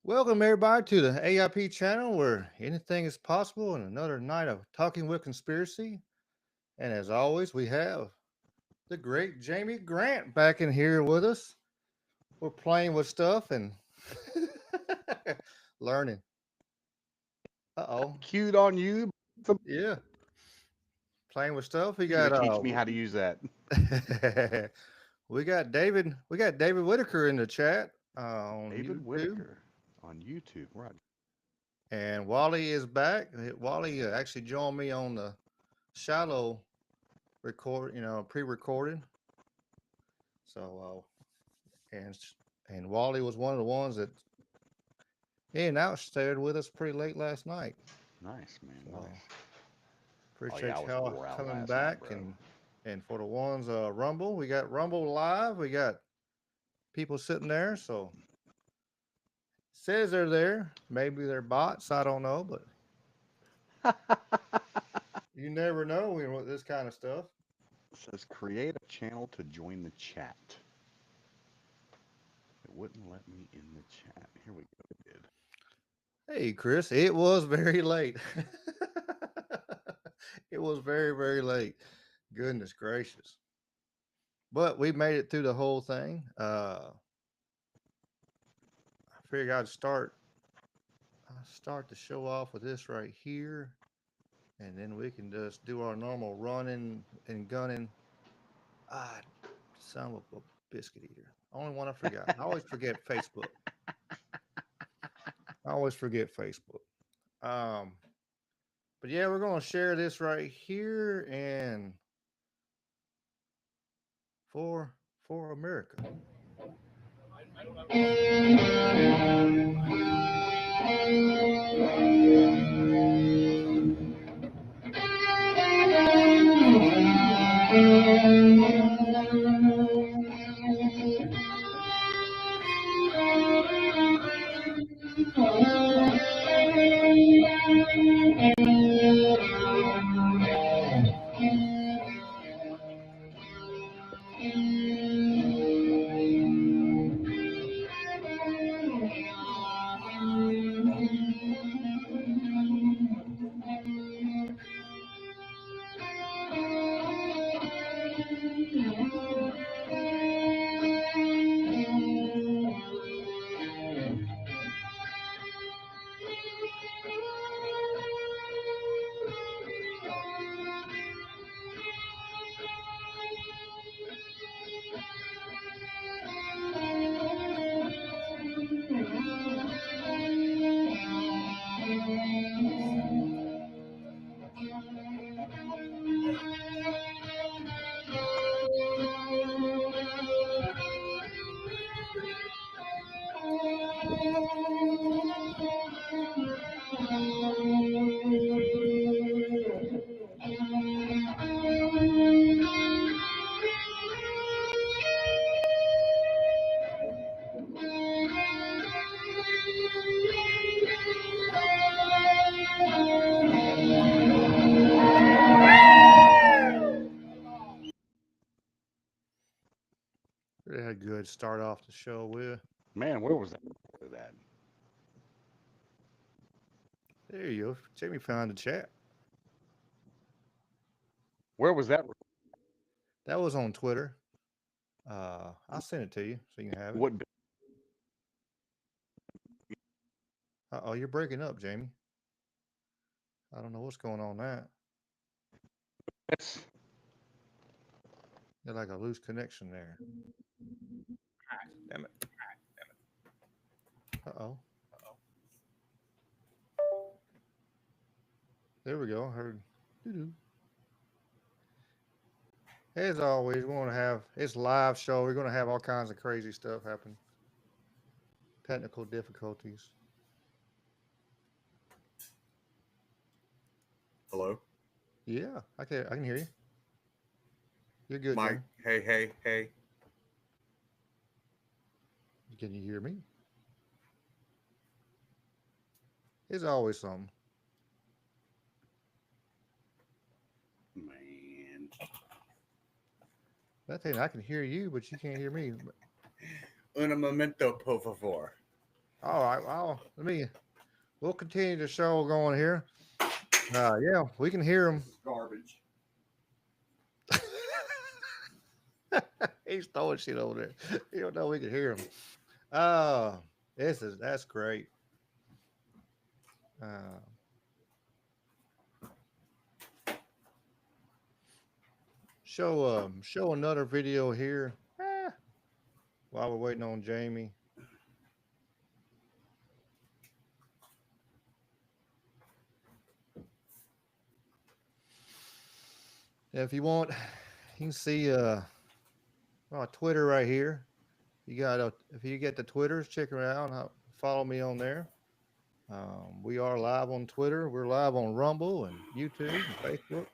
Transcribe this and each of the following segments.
Welcome, everybody, to the A.I.P channel where anything is possible and another night of talking with conspiracy. And as always, we have the great Jamie Grant back in here with us. We're playing with stuff and learning. Uh oh. Cued on you. Yeah. Playing with stuff. We You got got to teach me how to use that. we got David Whitaker in the chat on David YouTube. Whitaker on YouTube. Right. And Wally is back. Wally actually joined me on the shallow pre-recorded. So and Wally was one of the ones that in and out stayed with us pretty late last night. Nice, man. So Nice. Oh, yeah. I appreciate was y'all wore out coming last night, back bro. and for the ones Rumble, we got Rumble live. We got people sitting there. So says they're there. Maybe they're bots. I don't know, but you never know with this kind of stuff. It says create a channel to join the chat. It wouldn't let me in the chat. Here we go. It did. Hey, Chris, it was very late. It was very, very late. Goodness gracious. But we made it through the whole thing. I figured I'd start the show off with this right here, and then we can just do our normal running and gunning. Ah, son of a biscuit eater. Only one I forgot. I always forget Facebook. I always forget Facebook. Um, but yeah, we're gonna share this right here and for America. We had a good start off the show with. Man, where was that? There you go. Jamie found the chat. Where was that? That was on Twitter. I'll send it to you so you can have it. What? Oh, you're breaking up, Jamie. I don't know what's going on that. That's Got like a loose connection there. Damn it. Uh oh. There we go. I heard. Doo-doo. As always, we're gonna have it's live show. We're gonna have all kinds of crazy stuff happen. Technical difficulties. Hello, Yeah, I can hear you. You're good, Mike. Jamie. Hey. Can you hear me? It's always something. Man. That thing I can hear you, but you can't hear me. Un momento, por favor. All right. Well, let me. We'll continue the show going here. Yeah, we can hear him. This is garbage. He's throwing shit over there. You don't know we can hear him. Oh, that's great. Uh, show another video here. While we're waiting on Jamie. If you want, you can see Twitter right here. You got if you get the Twitters, check it out. Follow me on there. We are live on Twitter. We're live on Rumble and YouTube and Facebook.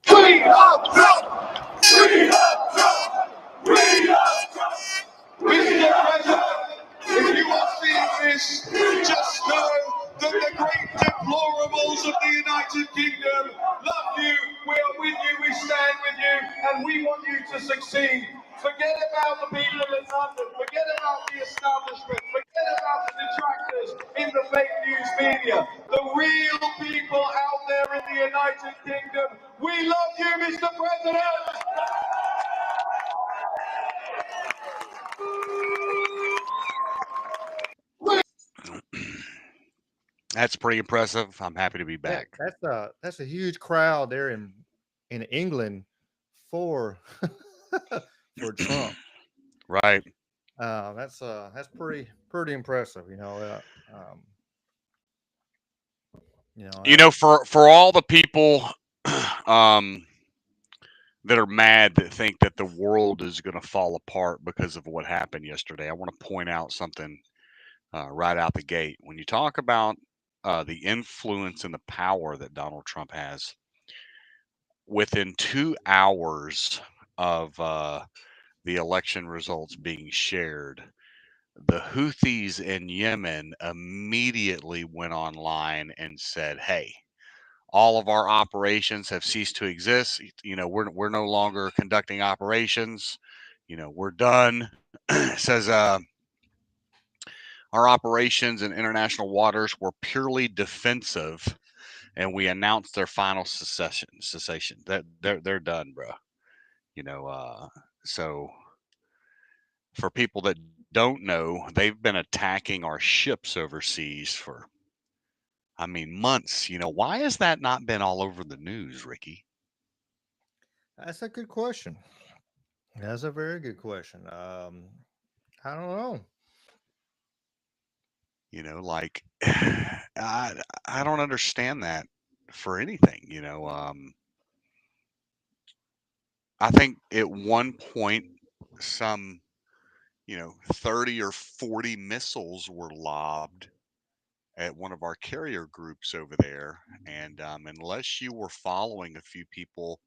We are Trump! We are Trump! We are Trump! Mr. President, if you are seeing this, just know that the great deplorables of the United Kingdom love you, we are with you, we stand with you, and we want you to succeed. Forget about the people in London, forget about the establishment, forget about the detractors in the fake news media. The real people out there in the United Kingdom, we love you, Mr. President! That's pretty impressive. I'm happy to be Yeah, back. that's a huge crowd there in England for for Trump. Right. That's pretty impressive. Um, You that know, for all the people um, that are mad that think that the world is going to fall apart because of what happened yesterday, I want to point out something right out the gate. When you talk about the influence and the power that Donald Trump has, within 2 hours of the election results being shared, the Houthis in Yemen immediately went online and said, "Hey, all of our operations have ceased to exist. You know, we're no longer conducting operations. You know, we're done." Says our operations in international waters were purely defensive, and we announced their final cessation. That they're done, bro. You know, so for people that don't know, they've been attacking our ships overseas for, I mean, months. You know, why has that not been all over the news, Ricky? that's a good question. That's a very good question. I don't know. You know, like I don't understand that for anything. I think at one point some 30 or 40 missiles were lobbed at one of our carrier groups over there, and unless you were following a few people,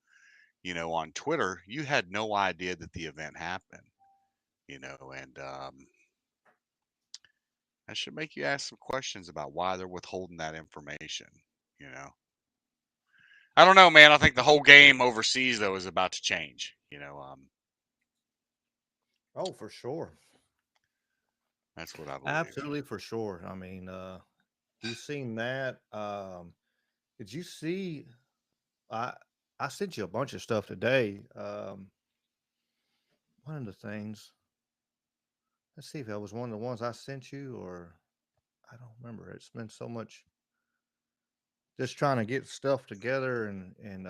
on Twitter, you had no idea that the event happened. And that should make you ask some questions about why they're withholding that information. You know, I don't know, man. I think the whole game overseas though is about to change. Oh, for sure. That's what I believe. Absolutely for sure. I mean, we've seen that. Did you see? I I sent you a bunch of stuff today. One of the things. Let's see if that was one of the ones I sent you, or I don't remember. It's been so much just trying to get stuff together, and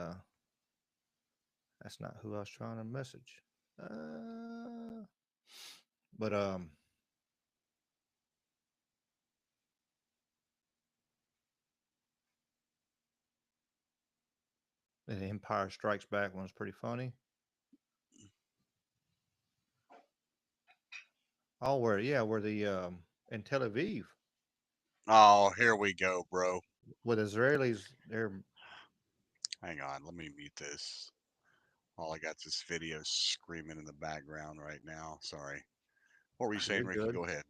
that's not who I was trying to message. Uh, but the Empire Strikes Back one was pretty funny. Oh, where yeah, where the in Tel Aviv Oh, here we go, bro. with Israelis, they're Hang on, let me mute this. All I got is this video screaming in the background right now. Sorry. What were you you're saying, Ricky? good. Go ahead.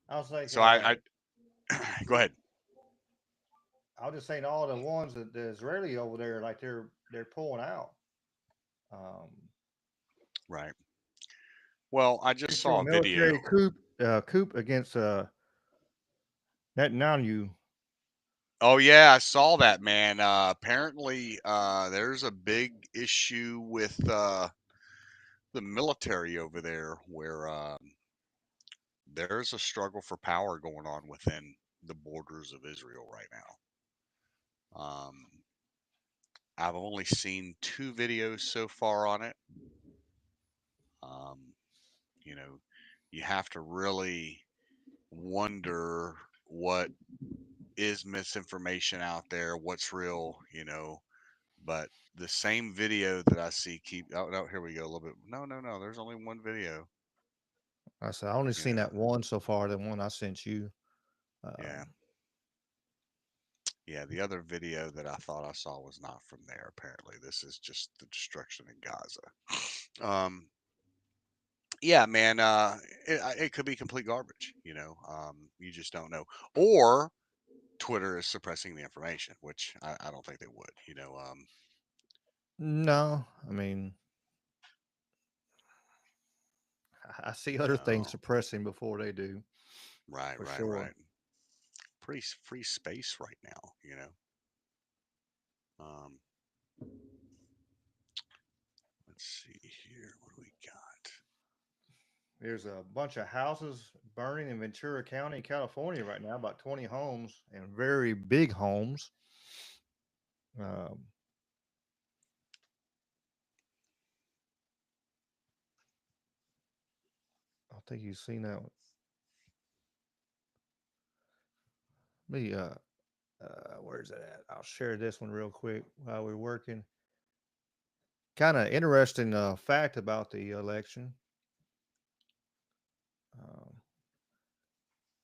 I was like, So I go ahead. I was just saying all the ones that the Israeli over there, like they're pulling out. Um, Right. Well, I just It's a saw a military video. coup against Netanyahu. Oh yeah, I saw that, man. Apparently, there's a big issue with the military over there, where there's a struggle for power going on within the borders of Israel right now. I've only seen two videos so far on it. Um, you know, you have to really wonder what is misinformation out there, what's real, but the same video that I see keep oh no, here we go a little bit. No, there's only one video, I said I only you seen know. that one so far. The one I sent you. Yeah. Um, Yeah, the other video that I thought I saw was not from there apparently. This is just the destruction in Gaza. Yeah, man, it could be complete garbage, you just don't know. Or Twitter is suppressing the information, which I don't think they would. no, I mean I see other things No. suppressing before they do Right, for right, sure. right. Pretty free space right now. Um, let's see here. What do we got? There's a bunch of houses burning in Ventura County, California, right now. About 20 homes and very big homes. Um, I think you've seen that. Me, where's it at? I'll share this one real quick while we're working. Kind of interesting fact about the election. Um,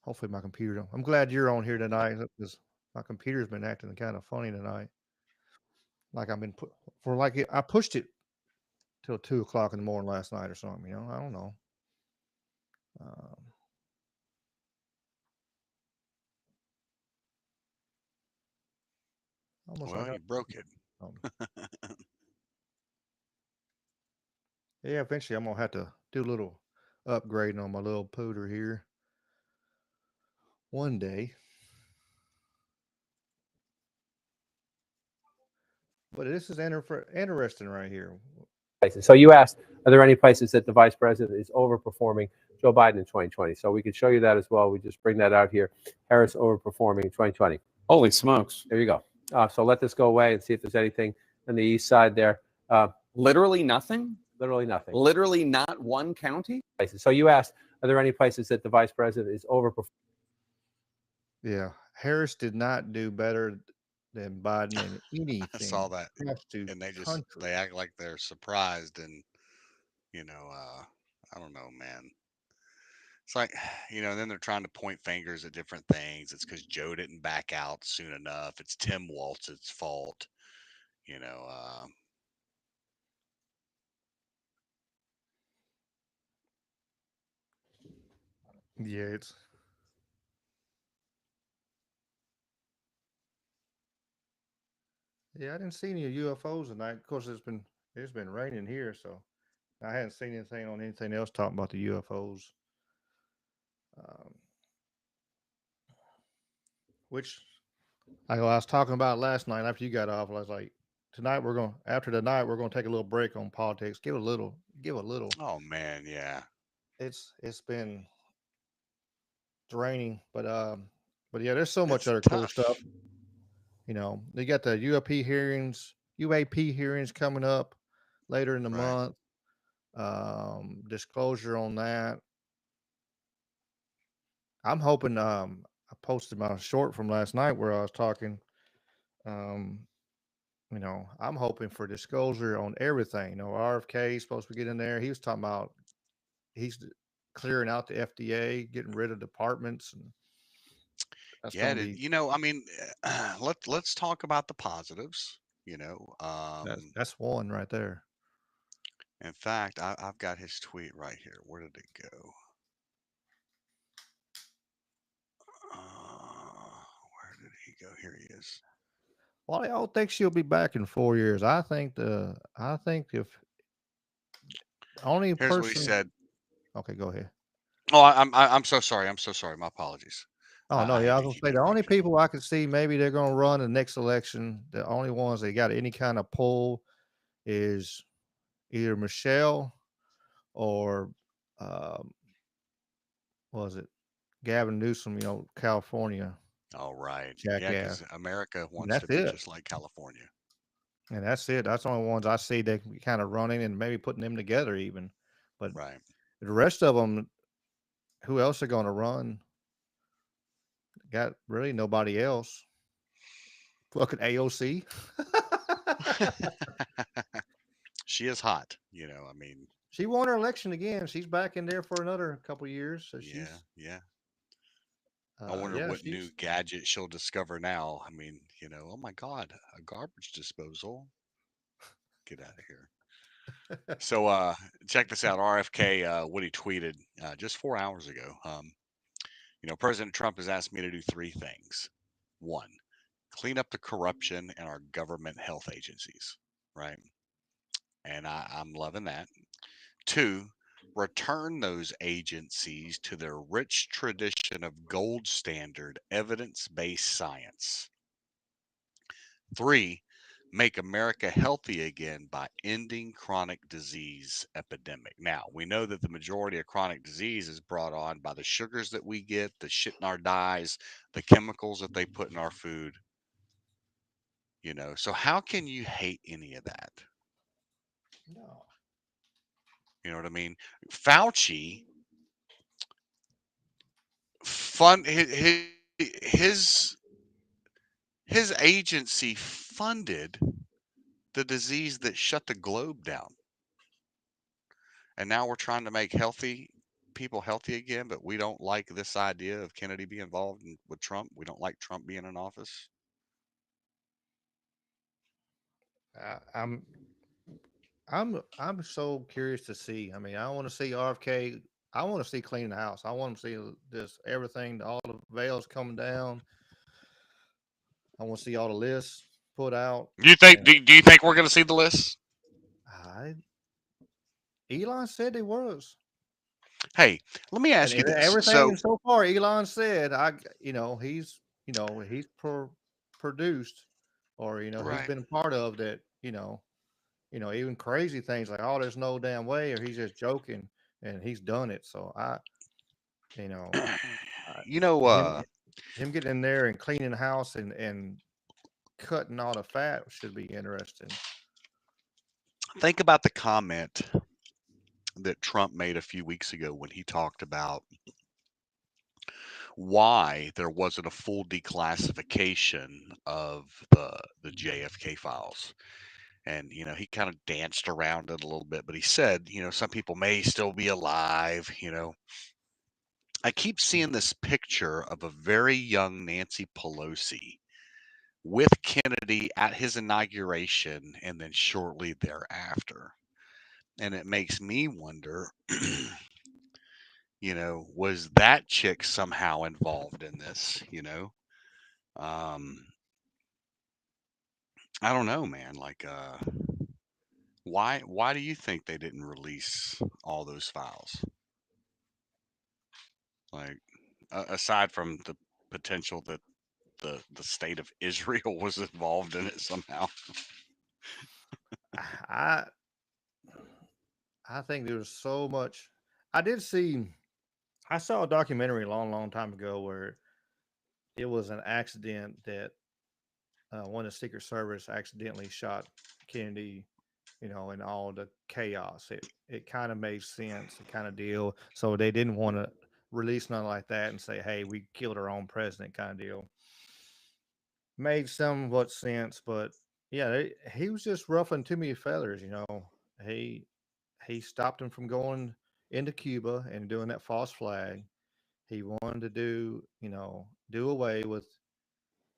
hopefully, my computer. I'm glad you're on here tonight because my computer's been acting kind of funny tonight. Like I've been put for like I pushed it till 2 o'clock in the morning last night or something. I don't know. Um, almost like Well, I. you broke it. Um, yeah, eventually I'm gonna have to do a little upgrading on my little pooter here one day. But this is interesting right here. Places. So you asked, are there any places that the vice president is overperforming Joe Biden in 2020? So we could show you that as well. We just bring that out here. Harris overperforming 2020. Holy smokes. There you go. So let this go away and see if there's anything on the east side there. Literally nothing? Literally nothing. Literally not one county? Places. So you asked, are there any places that the vice president is overperforming? Yeah, Harris did not do better than Biden in I saw anything that, across the and country. they act like they're surprised, and I don't know, man. It's like, then they're trying to point fingers at different things. It's because Joe didn't back out soon enough. It's Tim Walz's fault. You know, uh, Yeah, it's yeah. I didn't see any UFOs tonight. Of course, it's been raining here, so I hadn't seen anything on anything else talking about the UFOs. Um, which I was talking about last night after you got off. I was like, tonight after the night we're gonna take a little break on politics. Give a little. oh man, yeah, It's been draining, but yeah, there's so much it's other cool stuff. tough, They got the UAP hearings coming up later in the right? month. Disclosure on that. I'm hoping. I posted my short from last night where I was talking. Um, I'm hoping for disclosure on everything. RFK is supposed to get in there. He was talking about he's clearing out the FDA, getting rid of departments, and that's Yeah, going to be I mean, let's talk about the positives. You know, that's one right there. in fact, I've got his tweet right here. Where did it go? Where did he go? Here he is. Well, I don't think she'll be back in 4 years. I think if the only Here's what he person said. Okay, go ahead. Oh, I'm so sorry. I'm so sorry. My apologies. Oh no, I yeah, had I to was keep gonna say the only interrupting. people I could see maybe they're gonna run the next election, the only ones that got any kind of pull is either Michelle or um, was it Gavin Newsom? California All right. Yeah, jackass, because America and wants that's to be it. just like California. And that's it. That's the only ones I see they can be kind of running and maybe putting them together even. But Right. the rest of them, who else are going to run? Got really nobody else. Fucking AOC. She is hot. I mean, She won her election again. She's back in there for another couple years. So yeah, she's, yeah. I wonder yeah, what new she's. gadget she'll discover now. I mean, oh my God, a garbage disposal. Get out of here. So, check this out. RFK, what he tweeted just 4 hours ago. President Trump has asked me to do three things. One, clean up the corruption in our government health agencies, right? And I'm loving that. Two, return those agencies to their rich tradition of gold standard evidence based science. Three, make America healthy again by ending chronic disease epidemic. Now, we know that the majority of chronic disease is brought on by the sugars that we get, the shit in our dyes, the chemicals that they put in our food. So how can you hate any of that? No. You know what I mean? Fauci fund his agency funded the disease that shut the globe down. And now we're trying to make healthy people healthy again, but we don't like this idea of Kennedy being involved with Trump. We don't like Trump being in office. I'm I'm so curious to see. I mean, I want to see RFK. I want to see cleaning the house. I want to see this everything, all the veils coming down. I want to see all the lists put out. Do you think? And Do you think we're going to see the list? I, Elon said he was, Hey, let me and ask you this. everything So, so far, Elon said, he's produced, or he's right. been a part of that. Even crazy things like, oh, there's no damn way, or he's just joking, and he's done it. So you know, I, you know, him uh, him getting in there and cleaning the house and cutting all the fat should be interesting. think about the comment that Trump made a few weeks ago when he talked about why there wasn't a full declassification of the JFK files. And he kind of danced around it a little bit, but he said, some people may still be alive. I keep seeing this picture of a very young Nancy Pelosi with Kennedy at his inauguration and then shortly thereafter. And it makes me wonder, was that chick somehow involved in this? Um, I don't know, man. Like, why do you think they didn't release all those files? Like, aside from the potential that the state of Israel was involved in it somehow. I I think there was so much. I did see. I saw a documentary a long, long time ago where it was an accident that one of the Secret Service accidentally shot Kennedy. In all the chaos, it kind of made sense. It kind of deal. So they didn't want to release nothing like that and say, "Hey, we killed our own president," kind of deal. Made somewhat sense, but yeah, he was just ruffling too many feathers. He he stopped him from going into Cuba and doing that false flag. He wanted to do away with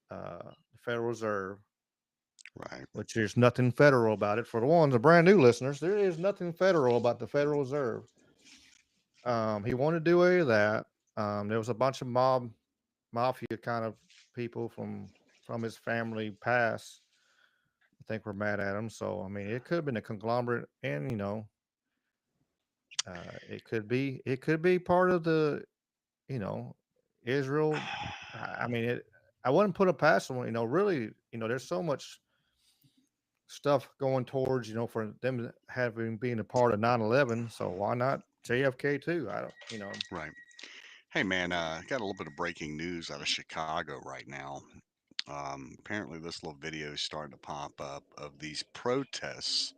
the Federal Reserve, Right. which there's nothing federal about it. For the ones, the brand new listeners, there is nothing federal about the Federal Reserve. He wanted to do away with that. There was a bunch of mafia kind of people from his family past. I think we're mad at him. So I mean, it could have been a conglomerate, and It could be part of the, you know, Israel. I mean, I wouldn't put it past them. Really, there's so much stuff going towards, for them having being a part of 9/11. So why not JFK too? I don't, Right. Hey, man, got a little bit of breaking news out of Chicago right now. Apparently, this little video is starting to pop up of these protests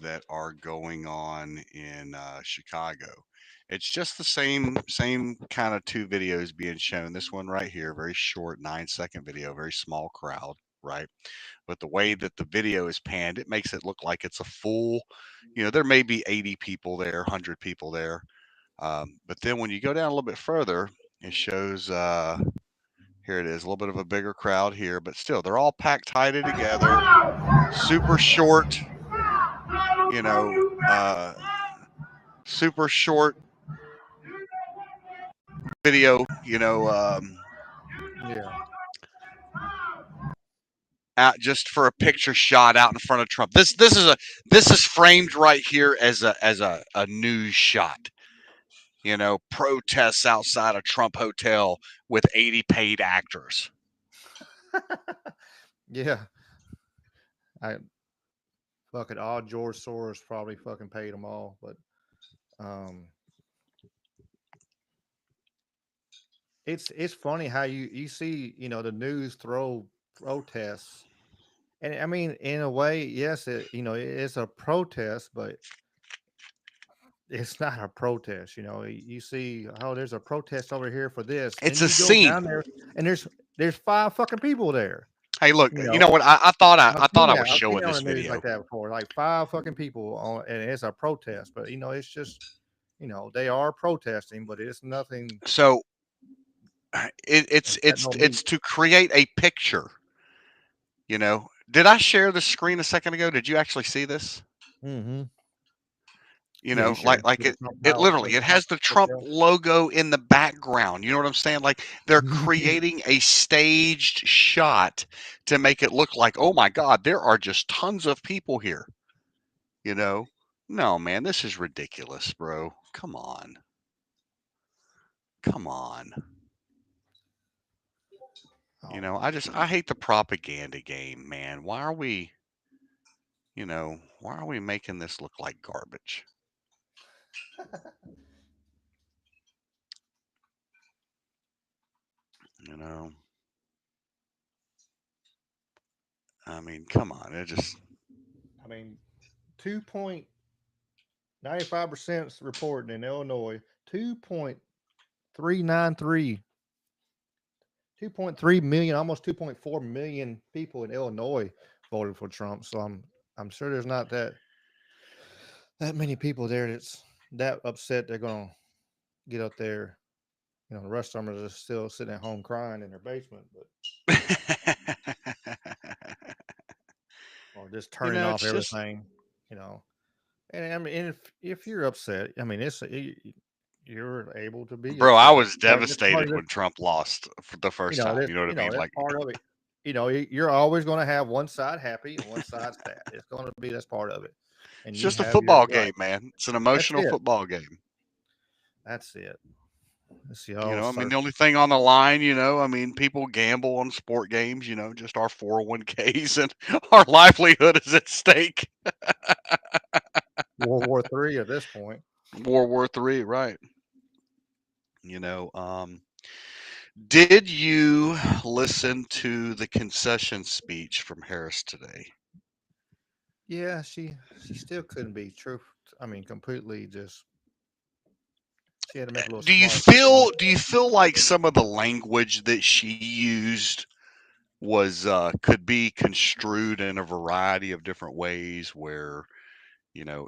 that are going on in Chicago. It's just the same kind of two videos being shown. This one right here, very short, 9-second video, very small crowd, right? But the way that the video is panned, it makes it look like it's a full. There may be 80 people there, 100 people there. But then when you go down a little bit further, it shows here it is, a little bit of a bigger crowd here, but still they're all packed tighter together, super short, you know, uh, super short video, yeah, out just for a picture shot out in front of Trump. This is framed right here as a news shot. Protests outside a Trump hotel with 80 paid actors. yeah. I fucking all George Soros probably fucking paid them all, but um, it's funny how you see the news throw protests, and I mean in a way, yes, it's a protest, but it's not a protest. You see, oh, there's a protest over here for this. It's Then a you go scene. down there, and there's five fucking people there. Hey, look, You you know, know what? I thought I, I've I seen thought I that. was I've seen showing it on this the news like video. that before. Like five fucking people on, and it's a protest. But it's just, they are protesting, but it's nothing So it's that it's no meat. it's to create a picture. Did I share the screen a second ago? Did you actually see this? Mm-hmm. You Yeah, you know, sure like like with the it Trump it power literally with the it Trump has the Trump hotel. logo in the background. You know what I'm saying? Like they're creating a staged shot to make it look like, oh my God, there are just tons of people here. You know? No, man, this is ridiculous, bro. Come on. Come on. Oh I hate the propaganda game, man. Why are we making this look like garbage? You know, I mean, come on. It just, I mean, 2.95% reporting in Illinois. 2.393, 2.3 million, almost 2.4 million people in Illinois voted for Trump. So I'm sure there's not that many people there that's that upset they're gonna get up there. The rest of them are just still sitting at home crying in their basement, but or just turning off it's just, everything. You know, and I mean, if you're upset, I mean, you're able to be bro, I upset. was That's part devastated of it. when Trump lost for the first time. You know what I mean? That's Like, part of it. You're always going to have one side happy and one side sad. It's going to be that's part of it, and it's you just a have your football right. game, man. It's an That's emotional it. football game. That's it. Let's see. Oh, I mean, sir. the only thing on the line, I mean, people gamble on sport games, just our 401ks and our livelihood is at stake. World War III at this point. World War III, right. You know, um, did you listen to the concession speech from Harris today? Yeah, she still couldn't be true. I mean, completely just she had to make a little Do you smart comment. feel do you feel like some of the language that she used was could be construed in a variety of different ways where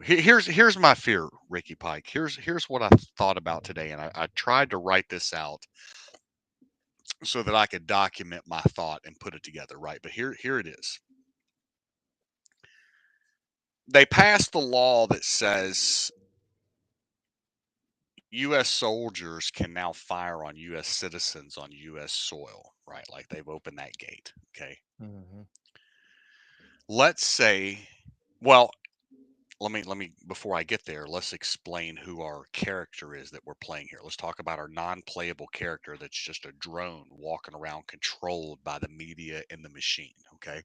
here's my fear, Ricky Pike. Here's what I thought about today, and I tried to write this out so that I could document my thought and put it together, right? But here it is. They passed the law that says U.S. soldiers can now fire on U.S. citizens on U.S. soil, right? Like they've opened that gate. Okay. Hmm. Let's say, well, let me before I get there, let's explain who our character is that we're playing here. Let's talk about our non-playable character that's just a drone walking around controlled by the media and the machine, okay?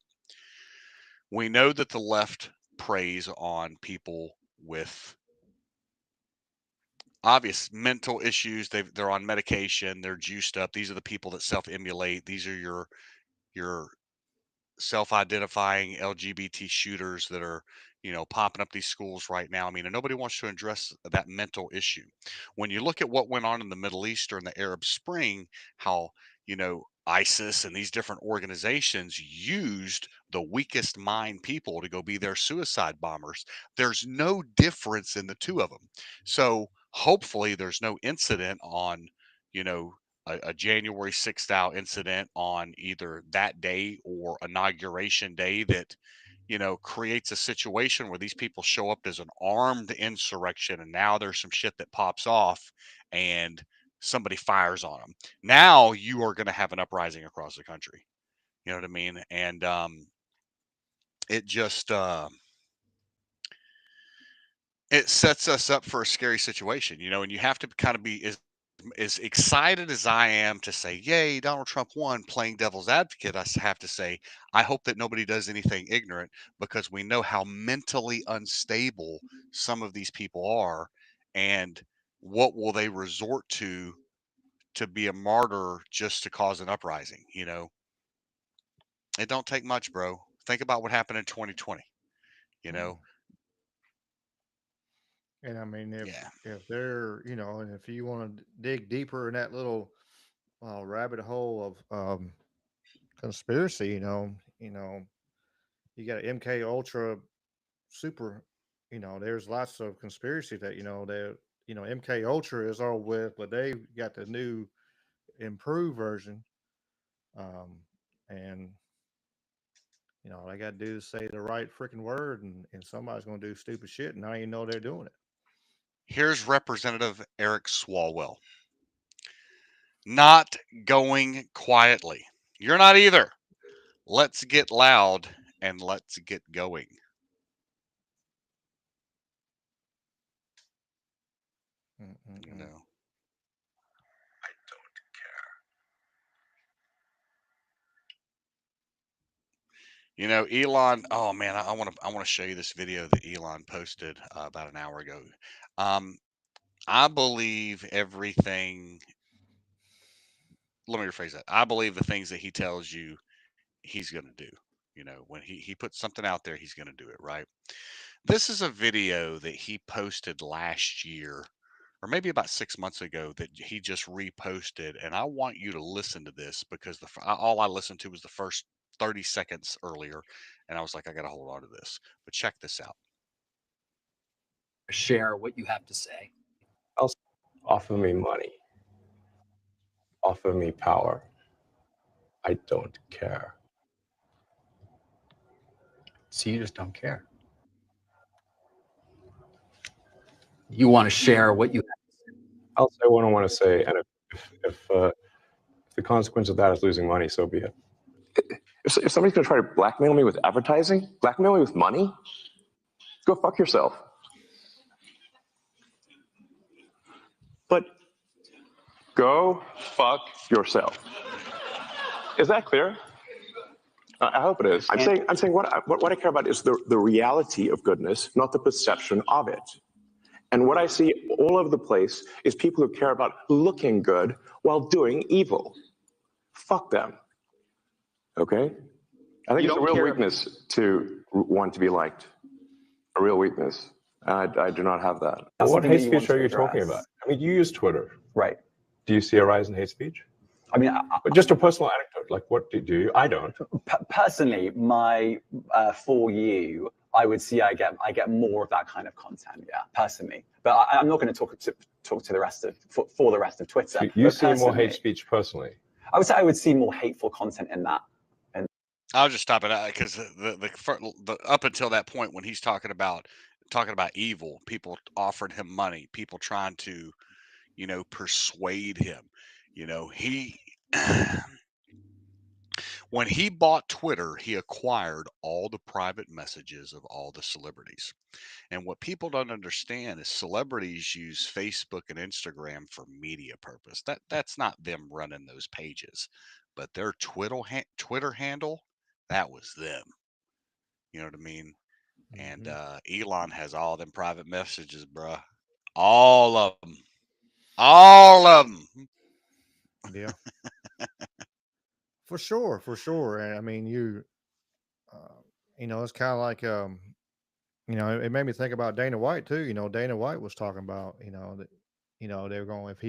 We know that the left preys on people with obvious mental issues. They're on medication, they're juiced up. These are the people that self-emulate. These are your self-identifying LGBT shooters that are, popping up these schools right now. I mean, and nobody wants to address that mental issue. When you look at what went on in the Middle East during the Arab Spring, how, ISIS and these different organizations used the weakest mind people to go be their suicide bombers. There's no difference in the two of them. So hopefully there's no incident on, you know, a January 6th style incident on either that day or inauguration day that, creates a situation where these people show up as an armed insurrection and now there's some shit that pops off and somebody fires on them. Now you are going to have an uprising across the country. You know what I mean? And it just it sets us up for a scary situation, and you have to kind of be as excited as I am to say, "Yay, Donald Trump won," playing devil's advocate, have to say, I hope that nobody does anything ignorant because we know how mentally unstable some of these people are, and what will they resort to be a martyr just to cause an uprising. It don't take much, bro. Think about what happened in 2020. You Mm. know, And I mean, yeah. if they're, and if you want to dig deeper in that little rabbit hole of conspiracy, you got MK Ultra super, there's lots of conspiracy that MK Ultra is all with, but they got the new improved version, um, and all they got to do is say the right freaking word, and somebody's going to do stupid shit, and now you know they're doing it. Here's Representative Eric Swalwell. Not going quietly. You're not either. Let's get loud and let's get going. You Mm-mm-mm. know. Elon. Oh man, I want to show you this video that Elon posted about an hour ago. Um, I believe everything. Let me rephrase that. I believe the things that he tells you he's going to do. When he puts something out there, he's going to do it, right? This is a video that he posted last year, or maybe about 6 months ago, that he just reposted. And I want you to listen to this because all I listened to was the first 30 seconds earlier. And I was like, I got to hold on to this. But check this out. Share what you have to say. Also, offer me money, offer me power. I don't care. So you just don't care. You want to share what you I'll say what I want to say, and if the consequence of that is losing money, so be it. If somebody's going to try to blackmail me with advertising, blackmail me with money, go fuck yourself. But go fuck yourself. Is that clear? I hope it is. I'm saying what I care about is the reality of goodness, not the perception of it. And what I see all over the place is people who care about looking good while doing evil. Fuck them. Okay? I think it's a real weakness to want to be liked. A real weakness. And I do not have that. What hate speech are you talking about? I mean, you use Twitter. Right. Do you see a rise in hate speech? I mean, But just a personal anecdote, like what do you? I don't. Personally, my for you, I would see I get more of that kind of content. Yeah, personally, but I'm not going to talk to the rest of for the rest of Twitter. So you see more hate speech personally. I would say I would see more hateful content in that. I'll just stop it because the up until that point when he's talking about evil, people offered him money, people trying to, persuade him. He When he bought Twitter, he acquired all the private messages of all the celebrities. And what people don't understand is celebrities use Facebook and Instagram for media purpose. That's not them running those pages, but their Twitter handle, that was them. You know what I mean? And Hmm. Elon has all them private messages, bruh. All of them. All of them. Yeah, for sure, for sure. And I mean, uh, it's kind of like, it made me think about Dana White too. Dana White was talking about, that, they were going, if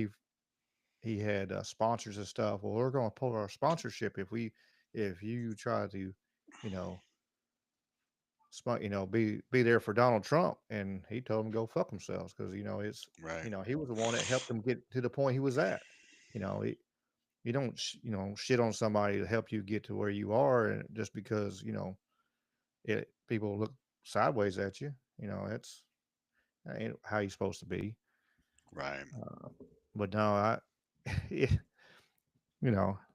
he had sponsors and stuff. Well, we're going to pull our sponsorship if you try to, you know, be there for Donald Trump. And he told him to go fuck themselves because Right. he was the one that helped him get to the point he was at. He, you don't shit on somebody to help you get to where you are, and just because people look sideways at you. It's that ain't how you supposed to be. Right. Uh, but no, yeah,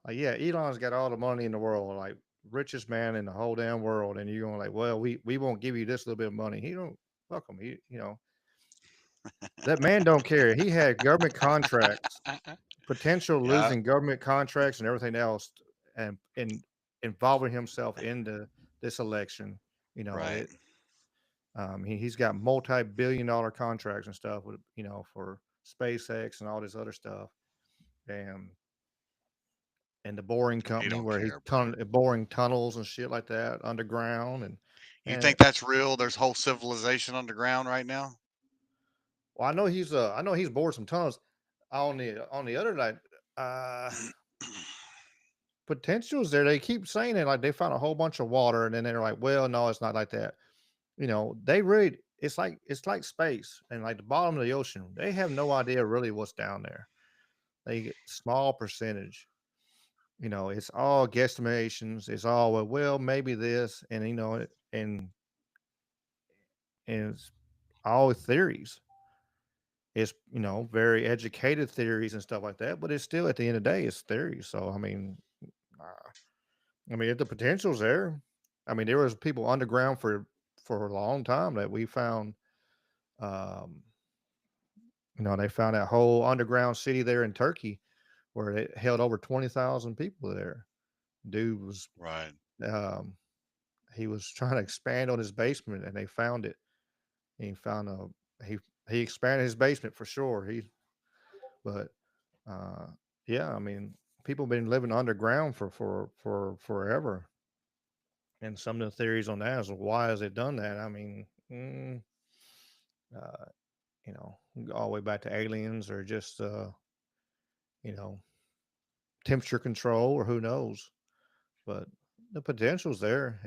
like, yeah, Elon's got all the money in the world, like richest man in the whole damn world, and you're going like, well, we won't give you this little bit of money. He don't fuck him. That man don't care. He had government contracts, potential Yeah. losing government contracts and everything else, and involving himself into this election. You know Right. it. He's got multi-billion-dollar contracts and stuff with for SpaceX and all this other stuff, and the boring He company don't where he's care, bro. boring tunnels and shit like that underground, You and think that's real? There's whole civilization underground right now? well, I know he's bored some tunnels. On the other night, uh, potentials there. They keep saying it like they found a whole bunch of water, and then they're like, well, no, it's not like that. They really it's like space and like the bottom of the ocean. They have no idea really what's down there. They get small percentage. It's all guesstimations. It's all well, maybe this, and and it's all theories. It's very educated theories and stuff like that, but it's still at the end of the day, it's theories. So uh, if the potential's there, there was people underground for a long time that we found. Um, they found that whole underground city there in Turkey where it held over 20,000 people there. Dude was Right. um, he was trying to expand on his basement, and they found it. He found a he he expanded his basement for sure. But uh, yeah, people have been living underground for forever, and some of the theories on that is why has it done that? Uh, all the way back to aliens or just you know temperature control or who knows. But the potential's there.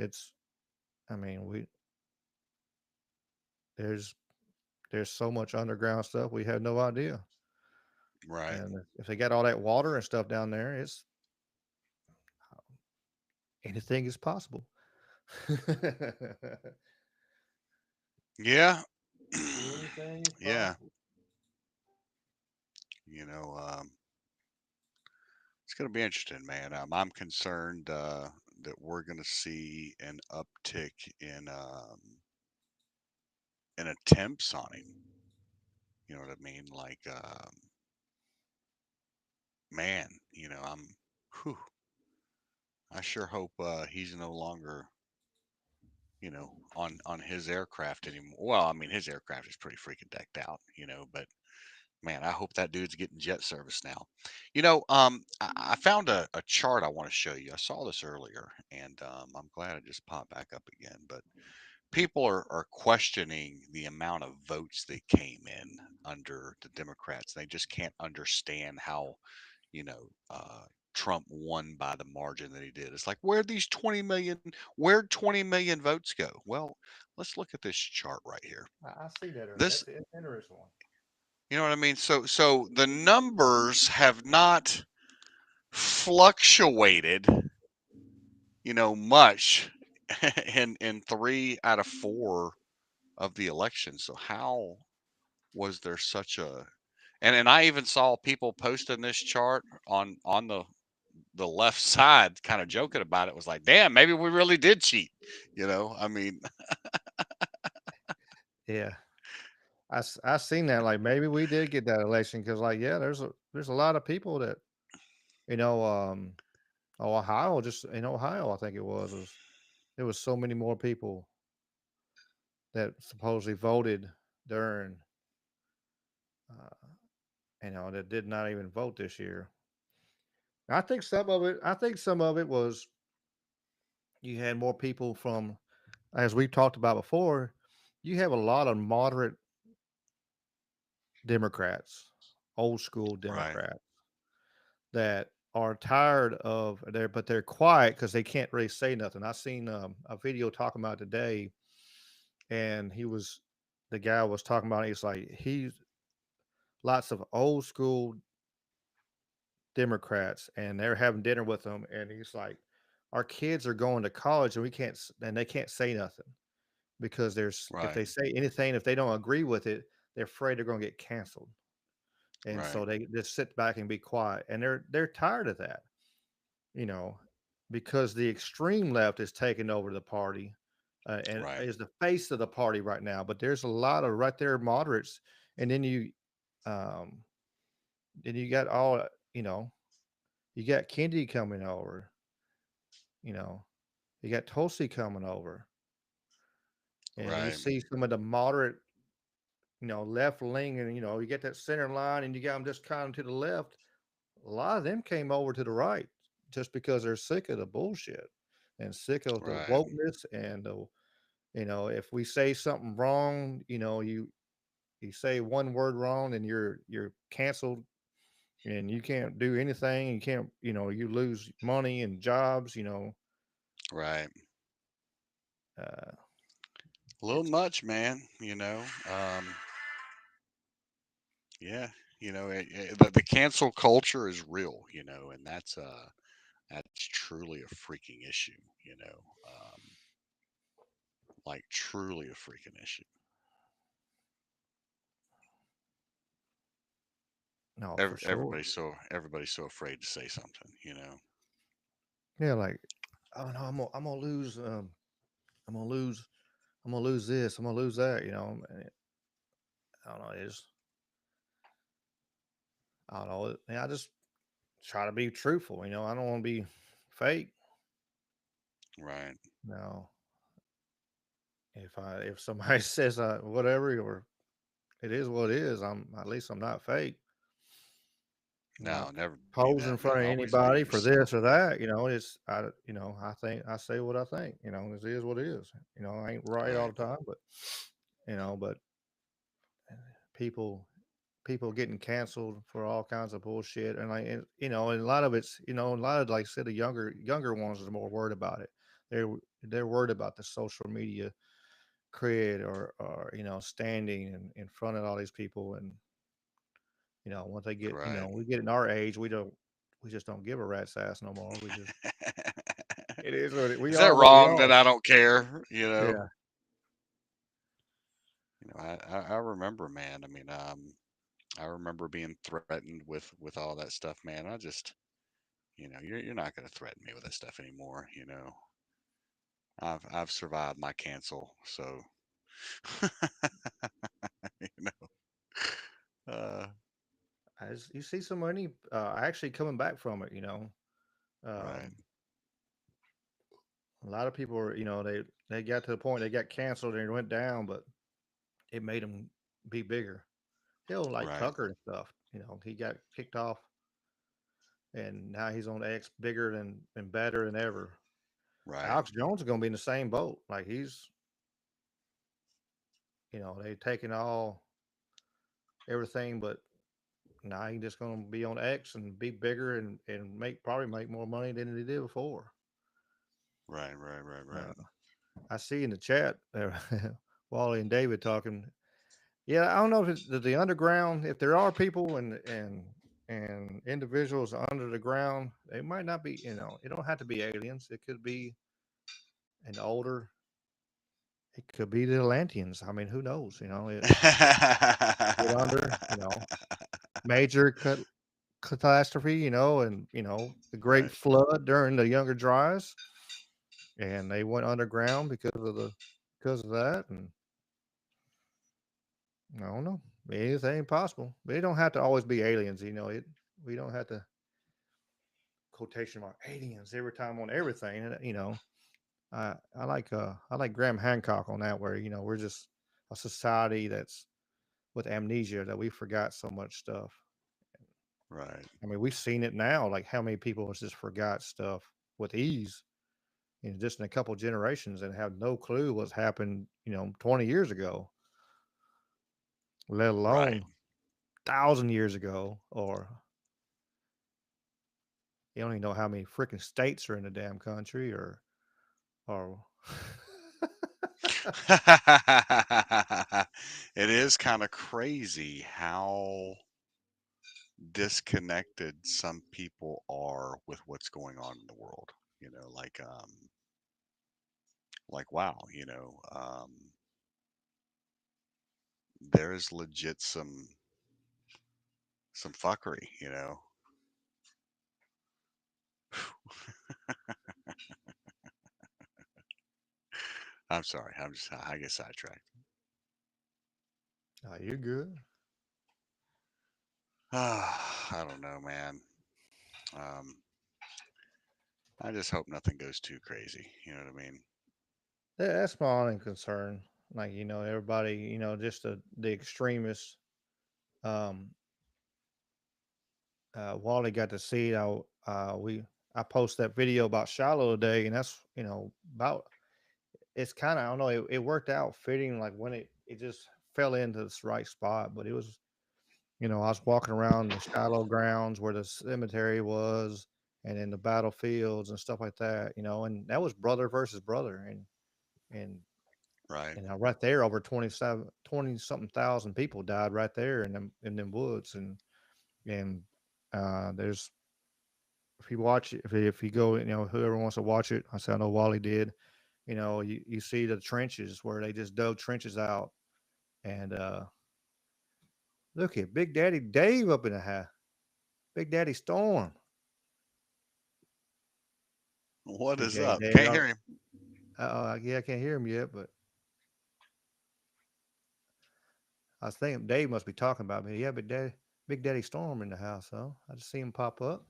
We there's there's so much underground stuff we have no idea. Right. And if they got all that water and stuff down there, it's anything is possible. Yeah. Anything is Yeah. possible. You know, it's going to be interesting, man. I'm concerned that we're going to see an uptick in attempts on him. You know what I mean? Like, man, whew, I sure hope he's no longer, on his aircraft anymore. Well, I mean, his aircraft is pretty freaking decked out, but man, I hope that dude's getting jet service now. I found a chart I want to show you. I saw this earlier, and I'm glad it just popped back up again. But people are questioning the amount of votes that came in under the Democrats. They just can't understand how, you know, uh, Trump won by the margin that he did. It's like, where'd 20 million votes go? Well, let's look at this chart right here. I see that. This, That's an interesting one. you know what I mean? So the numbers have not fluctuated, much in 3 out of 4 of the elections. So how was there such a and I even saw people posting this chart on the the left side kind of joking about it was like, damn, maybe we really did cheat. I mean, Yeah, I seen that. Like maybe we did get that election because, like, yeah, there's a lot of people that you know, Ohio, just in Ohio, I think it was there was so many more people that supposedly voted during, uh, that did not even vote this year. I think some of it was you had more people from, as we talked about before, you have a lot of moderate Democrats, old school right, Democrats that are tired of there, but they're quiet because they can't really say nothing. I seen a video talking about it today, and the guy was talking about. He's like he's lots of old school Democrats, and they're having dinner with them, and he's like, our kids are going to college, and and they can't say nothing because if right, they say anything, if they don't agree with it, they're afraid they're going to get canceled, and right, so they just sit back and be quiet, and they're tired of that, you know, because the extreme left is taking over the party, and right, is the face of the party right now. But there's a lot of right there moderates, and um, then you got all, you know, you got Kendi coming over, you know, you got Tulsi coming over, and you right, see some of the moderate, left wing, and you get that center line, and you got them just kind of to the left. A lot of them came over to the right just because they're sick of the bullshit and sick of the right, wokeness and if we say something wrong, you say one word wrong and you're canceled and you can't do anything. You can't, you lose money and jobs. right. Uh, A little it's much, man. Yeah. The cancel culture is real. And that's truly a freaking issue. Like truly a freaking issue. no, for sure. Everybody's so afraid to say something. Yeah, like, oh no, I'm gonna lose. I'm gonna lose. I'm gonna lose this. I'm gonna lose that. I don't know. I don't know. I just try to be truthful. I don't want to be fake. Right. No, if somebody says whatever or it is what it is, at least I'm not fake. I'm not No, never be posing in that, man. front of Always be anybody for yourself. this or that. I think I say what I think. It is what it is. I ain't right all Right. the time, but people getting canceled for all kinds of bullshit, and and a lot of it's a lot of, like I said, the younger ones are more worried about it. They're they're worried about the social media cred or standing in front of all these people, and once they get Right. we get in our age, we just don't give a rat's ass no more. We just it is we Is that are what we wrong are. that I don't care? Yeah, I remember, man. I mean, I remember being threatened with all that stuff, man. I just, you're not going to threaten me with that stuff anymore. I've survived my cancel, so you know. Uh, as you see so many actually coming back from it. right, Um, a lot of people are they got to the point they got canceled and it went down, but it made them be bigger. Hell, like right, Tucker and stuff. He got kicked off, and now he's on X, bigger and better than ever. right, Alex Jones is going to be in the same boat. Like he's, they taking all everything, but now he's just going to be on X and be bigger and probably make more money than he did before. right, right, right, Uh, right. I see in the chat Wally and David talking. Yeah, I don't know if the underground, if there are people and individuals under the ground, they might not be. It don't have to be aliens. It could be an older. It could be the Atlanteans. I mean, who knows? Get under. Major cut. catastrophe, and the great Right. flood during the Younger Dryas, and they went underground because of that, and I don't know, anything possible. But it don't have to always be aliens, we don't have to quotation mark aliens every time on everything, I like Graham Hancock on that, where we're just a society that's with amnesia, that we forgot so much stuff. Right. I mean, we've seen it now, like how many people just forgot stuff with ease, just in a couple generations, and have no clue what's happened, 20 years ago, let Right. alone 1,000 years ago, or you don't even know how many freaking states are in the damn country, or It is kind of crazy how disconnected some people are with what's going on in the world. Like wow, there is legit some fuckery. I'm sorry. I get sidetracked. you're good. I don't know, man. Um, I just hope nothing goes too crazy. You know what I mean? That's my only concern. Like, everybody, just the extremists. Um, Wally got to see how I posted that video about Shiloh today, and that's about it's kind of, I don't know, it worked out fitting, like when it just fell into this right spot. But it was, I was walking around the Shiloh grounds where the cemetery was, and in the battlefields and stuff like that, and that was brother versus brother, and Right. right there, over 20 something thousand people died right there in them woods, and there's, if you watch it, if you go, whoever wants to watch it, I know Wally did. You see the trenches where they just dug trenches out, and look at Big Daddy Dave up in the house, Big Daddy Storm, What Big is Daddy up? Dave. Can't hear him. Yeah, I can't hear him yet, but I was thinking Dave must be talking about me. Yeah, Big Daddy Storm in the house, so I just see him pop up.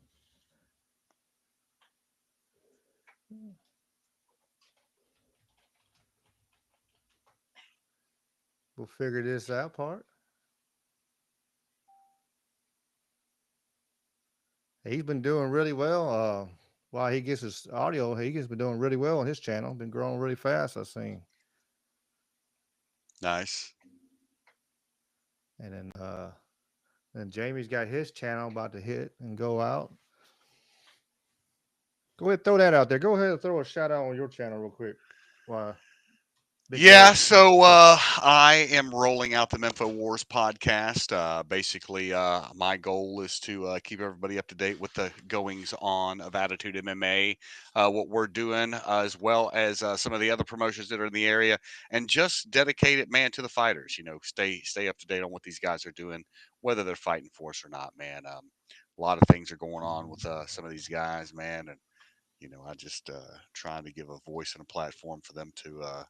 We'll figure this out part. He's been doing really well. While he gets his audio, he's been doing really well on his channel. Been growing really fast, I've seen. Nice. And then Jamie's got his channel about to hit and go out. Go ahead, throw that out there. Go ahead and throw a shout out on your channel real quick. Why, Big Yeah, Daddy. so I am rolling out the Mempho Wars podcast. Basically, my goal is to keep everybody up to date with the goings on of Attitude MMA, what we're doing, as well as some of the other promotions that are in the area, and just dedicate it, man, to the fighters. Stay up to date on what these guys are doing, whether they're fighting for us or not, man. A lot of things are going on with some of these guys, man, and I just trying to give a voice and a platform for them to.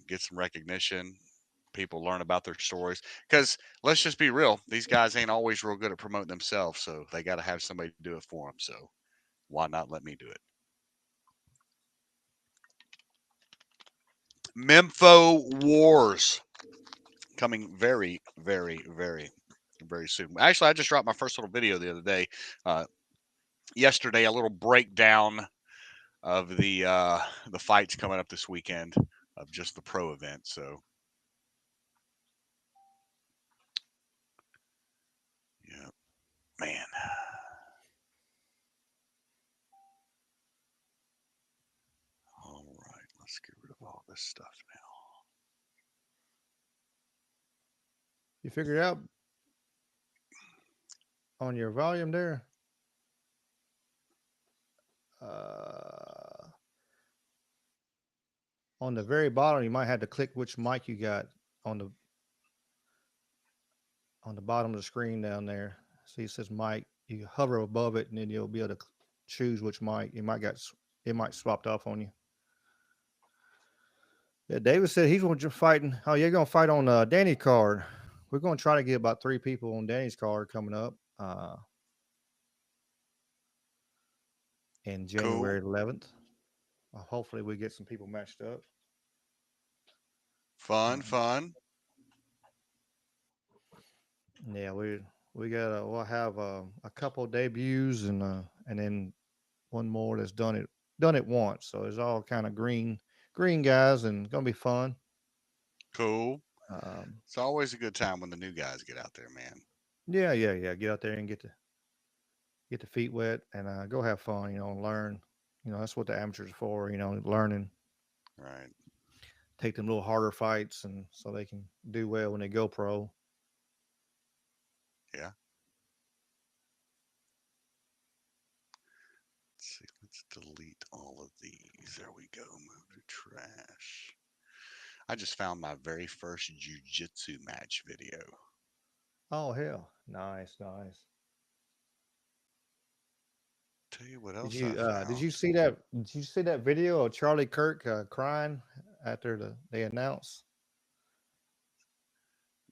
Get some recognition. People learn about their stories because let's just be real, these guys ain't always real good at promoting themselves, so they got to have somebody to do it for them. So why not let me do it? Mempho Wars coming very, very, very, very soon. Actually, I just dropped my first little video the other day. Yesterday, a little breakdown of the fights coming up this weekend of just the pro event. So yeah, man. All right, let's get rid of all this stuff now. You figured out on your volume there? Uh, on the very bottom, you might have to click which mic you got on the bottom of the screen down there. See, it says mic. you hover above it, and then you'll be able to choose which mic. It might swapped off on you. Yeah, David said he's going to fighting. Oh, you're going to fight on Danny's card. We're going to try to get about 3 people on Danny's card coming up in January Cool. 11th. Hopefully, we get some people matched up. Fun, fun. Yeah, we'll have a couple debuts and then one more that's done it once. So it's all kind of green guys and gonna be fun. Cool. Um, It's always a good time when the new guys get out there, man. yeah. Get out there and get the feet wet and go have fun. And learn. That's what the amateurs are for. Learning, Right. take them little harder fights, and so they can do well when they go pro. Yeah. Let's see. Let's delete all of these. There we go. Move to trash. I just found my very first jujitsu match video. Oh hell, nice. Tell you what else I Did you found. see that? Did you see that video of Charlie Kirk crying after they announced?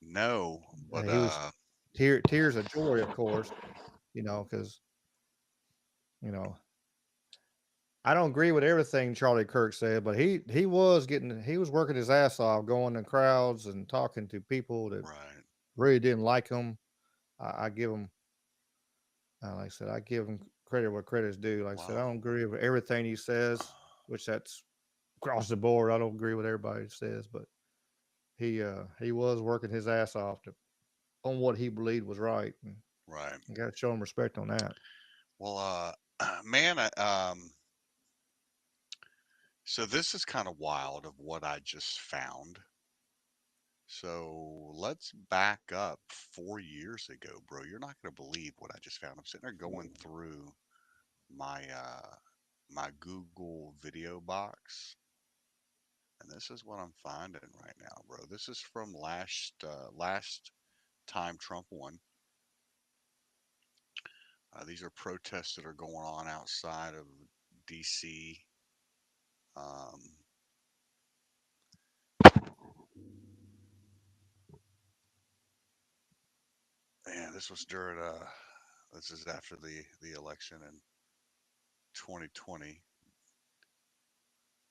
No, but He was tears of joy, of course. Because you know I don't agree with everything Charlie Kirk said, but he was working his ass off, going to crowds and talking to people that right, really didn't like him. I give him, like I said, I give him credit where credit's due. Like I said, I wow, don't agree with everything he says, which that's across the board. I don't agree with everybody says, but he was working his ass off on what he believed was right, and right. you got to show him respect on that. Well, man, so this is kind of wild of what I just found. So let's back up 4 years ago, bro. You're not gonna believe what I just found. I'm sitting there going through my Google video box, and this is what I'm finding right now, bro. This is from last time Trump won. These are protests that are going on outside of D.C. Um, yeah, this was during. This is after the election in 2020.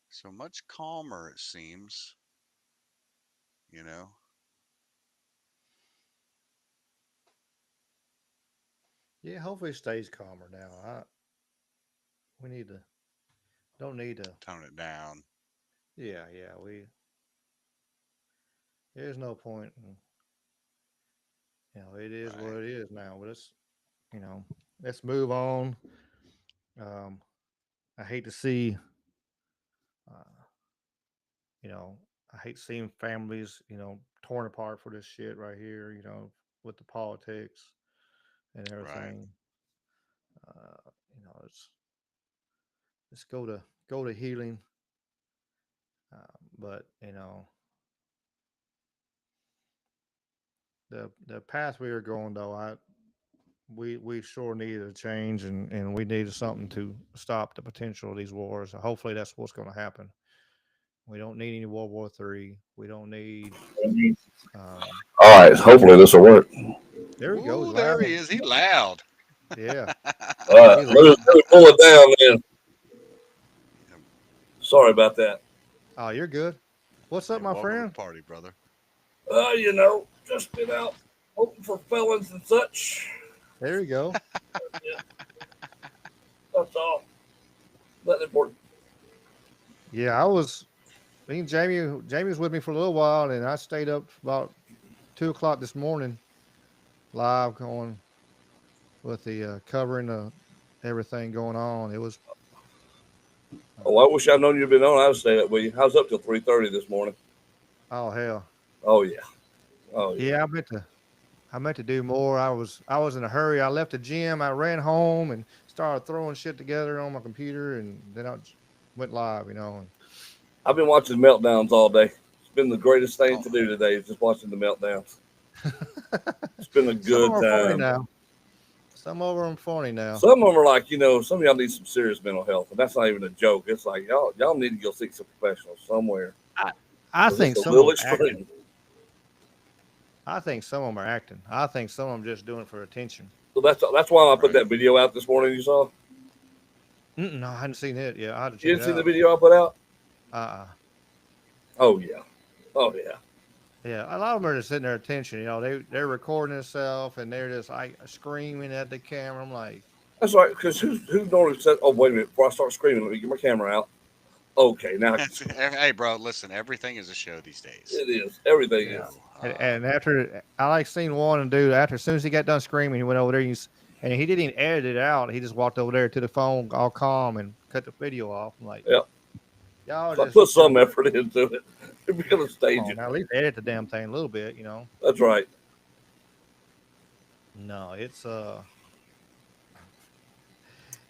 So much calmer, it seems. You know. Yeah, hopefully it stays calmer now. We need to don't need to. Tone it down. Yeah. There's no point. It is what Right. it is now. But you know, let's move on. Um, I hate to see, uh, you know, I hate seeing families, torn apart for this shit right here. With the politics and Right. everything. It's let's go to healing. But the path we are going though, we sure needed a change and we needed something to stop the potential of these wars. Hopefully that's what's going to happen. We don't need any World War III. We don't need. Um, All right, hopefully this will work. there he goes, Ooh, loud. there he is. He loud. Yeah, All right, he let loud. me pull it down then. Sorry about that. Oh, you're good. What's up, Hey, my welcome to the friend? party, brother. Just been out hoping for felons and such. There you go. Yeah, that's all. Nothing important. Yeah, I was. Me and Jamie was with me for a little while, and I stayed up about 2 o'clock this morning, live going with the covering everything going on. It was. Oh, I wish I'd known you'd been on. I was staying up with you. I was up till 3:30 this morning. Oh hell. Oh yeah. Oh yeah. Yeah, I meant to do more. I was in a hurry. I left the gym. I ran home and started throwing shit together on my computer, and then went live. I've been watching meltdowns all day. It's been the greatest thing Oh, to do today. Is just watching the meltdowns. It's been a Some of good them are funny time. now. Some of them funny now. Some of them are like, some of y'all need some serious mental health, and that's not even a joke. It's like y'all need to go seek some professionals somewhere. I 'Cause think it's a some little of them acting. extreme. I think some of them are acting. I think some of them just doing it for attention. So that's why I put Right. that video out this morning. You saw? No, I hadn't seen it. Yeah, I had to check You it didn't see the out. video I put out? Oh yeah. Oh yeah. Yeah, a lot of them are just sitting there attention. They're recording themselves and they're just like screaming at the camera. I'm like, That's right. Because who normally said, "Oh wait a minute," before I start screaming, let me get my camera out. Okay, now I can scream. Hey, bro, listen. Everything is a show these days. It is. Everything yeah. is. And after I like seen one dude after as soon as he got done screaming, he went over there and he didn't even edit it out. He just walked over there to the phone all calm and cut the video off. I'm like, Yeah. y'all I just put some effort into it. We're gonna stage it. now, at least edit the damn thing a little bit, That's right. No, it's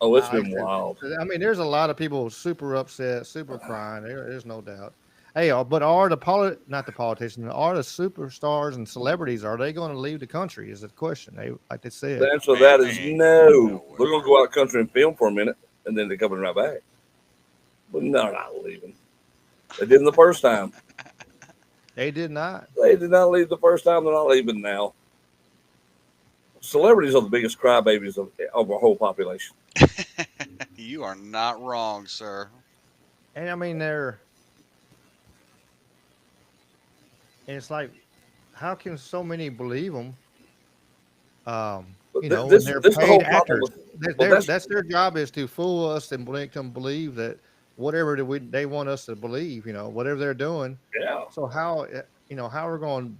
Oh, it's been wild. I mean, there's a lot of people super upset, super crying. There's no doubt. Hey, but are not the politicians, are the superstars and celebrities, are they going to leave the country? Is the question. Like they said. The answer to that is no. They're gonna go out of the country and film for a minute, and then they're coming right back. But no, they're not leaving. They did the first time. They did not. They did not leave the first time. They're not leaving now. Celebrities are the biggest crybabies of our whole population. You are not wrong, sir. And I mean, and it's like, how can so many believe them? When they're paid actors. That's their job, is to fool us and make them believe that whatever they want us to believe, whatever they're doing. Yeah. So how are we going to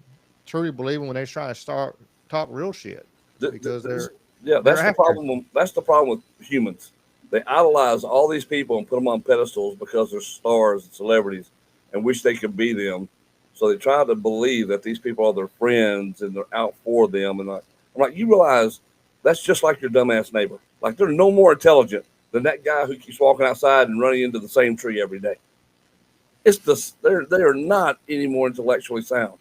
truly believe them when they're trying to talk real shit? Because that's the problem. That's the problem with humans. They idolize all these people and put them on pedestals because they're stars and celebrities, and wish they could be them. So they try to believe that these people are their friends and they're out for them. And I'm like, you realize that's just like your dumbass neighbor. Like, they're no more intelligent than that guy who keeps walking outside and running into the same tree every day. They are not any more intellectually sound.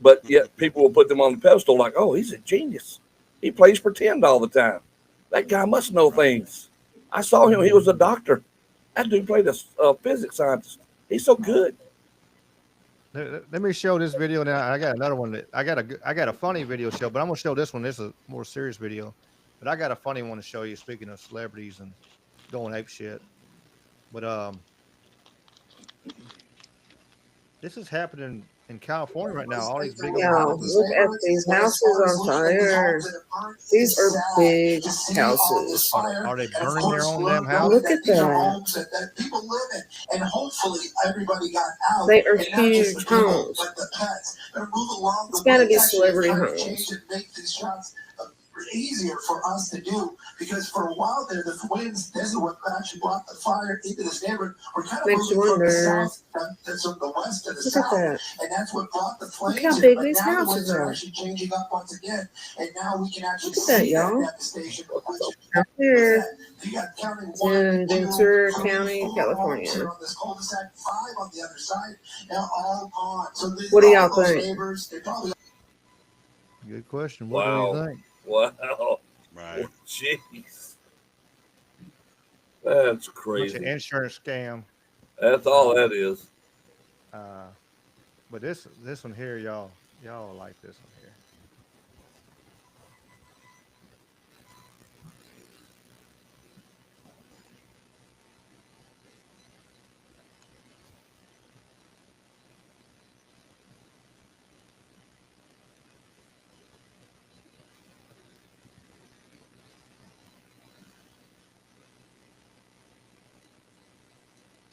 But yet people will put them on the pedestal like, oh, he's a genius. He plays pretend all the time. That guy must know things. I saw him. He was a doctor. That dude played a physics scientist. He's so good. Let me show this video now. I got another one I got a funny video show, but I'm gonna show this one. This is a more serious video, but I got a funny one to show you. Speaking of celebrities and going ape shit, but this is happening in California right now. All these big old houses. Look at these houses on fire. These are big houses. Are they burning their own damn house? Look at that. People live in, and hopefully everybody got out. They are huge homes. It's got to be celebrity homes. Easier for us to do, because for a while there, the winds, this is what actually brought the fire into this neighborhood. We're kind of moving from the south, that's from the west to the south, and that's what brought the flames. Look how big but these now the houses winds are are. actually changing up once again, and now we can actually Look at that, see that y'all. devastation. Out here You got County in 1, Ventura 2, 3, County, 4 California. homes on this cul-de-sac, 5 on the other side, now all gone. So What do y'all all those think? neighbors, they probably. Good question. What do you think? Wow. Right. Jeez. That's Bunch of crazy. insurance scam. That's all that is. But this one here, y'all like this one here.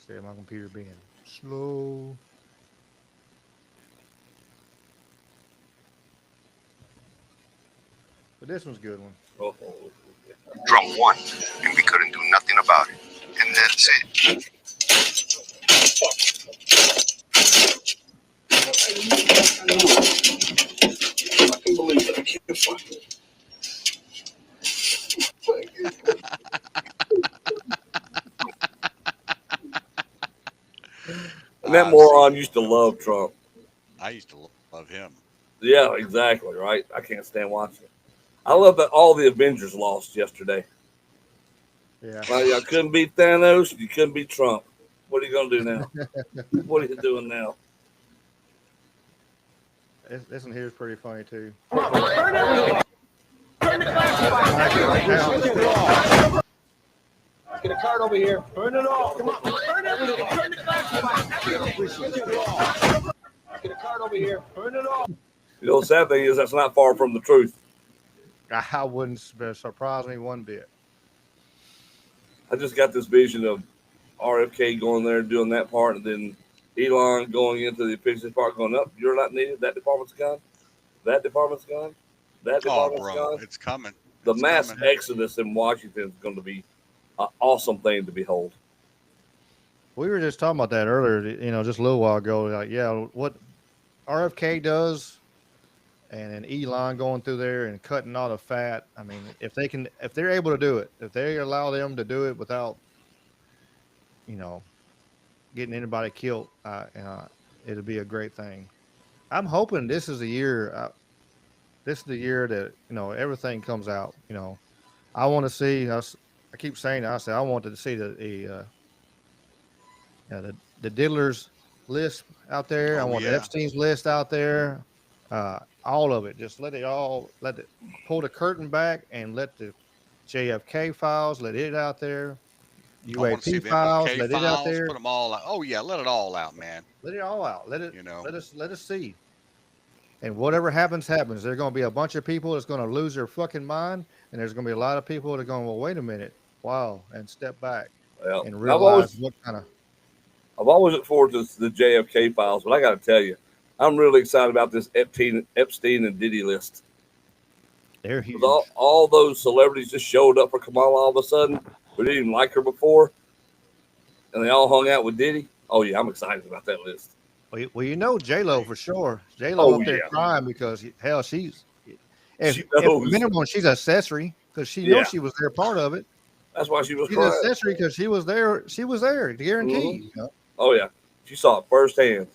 See my computer being slow. But this one's a good one. Oh. Drum one, and we couldn't do nothing about it. And that's it. I can't believe it. I can't fucking. And that moron used to love Trump. I used to love him. Yeah, exactly, right? I can't stand watching it. I love that all the Avengers lost yesterday. Yeah. Like, y'all couldn't beat Thanos. You couldn't beat Trump. What are you gonna do now? What are you doing now? This one here is pretty funny too. Get a card over here. Burn it all. Come on. Burn everything. Turn the Get a card over here. Burn it all. You know, the sad thing is that's not far from the truth. I wouldn't surprise me one bit. I just got this vision of RFK going there and doing that part, and then Elon going into the efficiency part, going up. You're not needed. That department's gone. That department's gone. That Oh, department's bro, gone. it's coming. The It's mass coming. exodus in Washington is going to be an awesome thing to behold. We were just talking about that earlier, just a little while ago. Like, yeah, what RFK does, and then Elon going through there and cutting all the fat. I mean, if they're able to do it, if they allow them to do it without, getting anybody killed, it'll be a great thing. I'm hoping this is the year. This is the year that everything comes out. I want to see. I keep saying. I say I want to see the diddlers list out there. I Oh, want the yeah. Epstein's list out there. All of it. Just let it pull the curtain back and let the JFK files, let it out there. I want to see UAP the files, MLK let it out files. there. Put them all out. Oh, yeah. Let it all out, man. Let it all out. Let it. You know. Let us see. And whatever happens, happens. There's going to be a bunch of people that's going to lose their fucking mind, and there's going to be a lot of people that are going, well, wait a minute, wow, and step back Well, and I've realize what kind of. always looked forward to the JFK files, but I got to tell you, I'm really excited about this Epstein and Diddy list. They're huge. All those celebrities just showed up for Kamala all of a sudden. We didn't even like her before, and they all hung out with Diddy. Oh yeah, I'm excited about that list. Well, J-Lo for sure. J-Lo up there yeah. crying because hell, she's She if knows. minimum she's accessory because she knows she was there part of it. That's why she was She's crying. accessory because she was there. She was there, guaranteed. Oh yeah, she saw it firsthand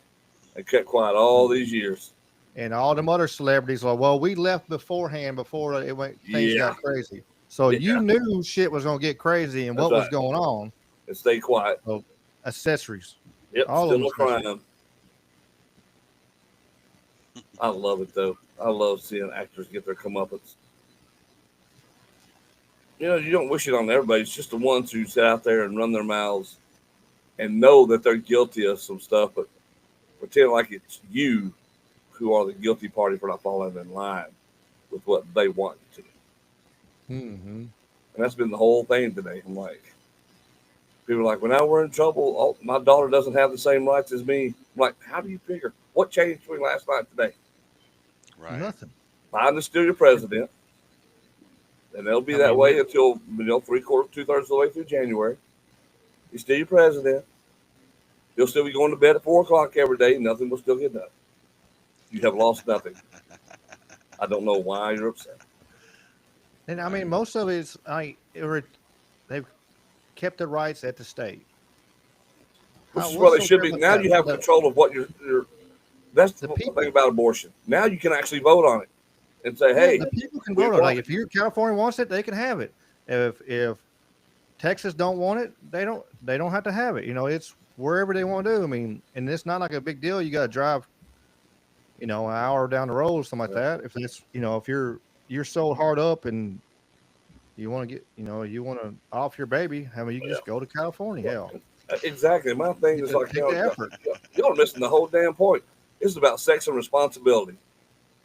and kept quiet all these years. And all them other celebrities are, well, we left beforehand before it went things got crazy. So you knew shit was gonna get crazy and That's what was right. going on. And stay quiet. So accessories. Yep, all still of a them crime. I love it though. I love seeing actors get their comeuppance. You don't wish it on everybody. It's just the ones who sit out there and run their mouths and know that they're guilty of some stuff, but pretend like it's you who are the guilty party for not following in line with what they want you to. Mm-hmm. And that's been the whole thing today. I'm like, people are like, well, now we're in trouble. Oh, my daughter doesn't have the same rights as me. I'm like, how do you figure? What changed between last night and today? Right. Nothing. Biden's still your president. And they'll be that way until 3/4, 2/3 of the way through January. He's still your president. He'll still be going to bed at 4 o'clock every day. Nothing will still get done. You have lost nothing. I don't know why you're upset. And I mean, most of it's they've kept the rights at the state. Which is what they should be. Now you have control of what you're. That's the thing about abortion. Now you can actually vote on it and say, "Hey, the people can vote on it. Like if California wants it, they can have it. If Texas don't want it, they don't have to have it. It's wherever they want to do. I mean, and it's not like a big deal. You got to drive, an hour down the road or something like that. If it's, if you're so hard up and you want to get, you want to off your baby, I mean, you can just go to California. Hell, exactly. My thing is like, take the effort. Y'all missing the whole damn point. This is about sex and responsibility.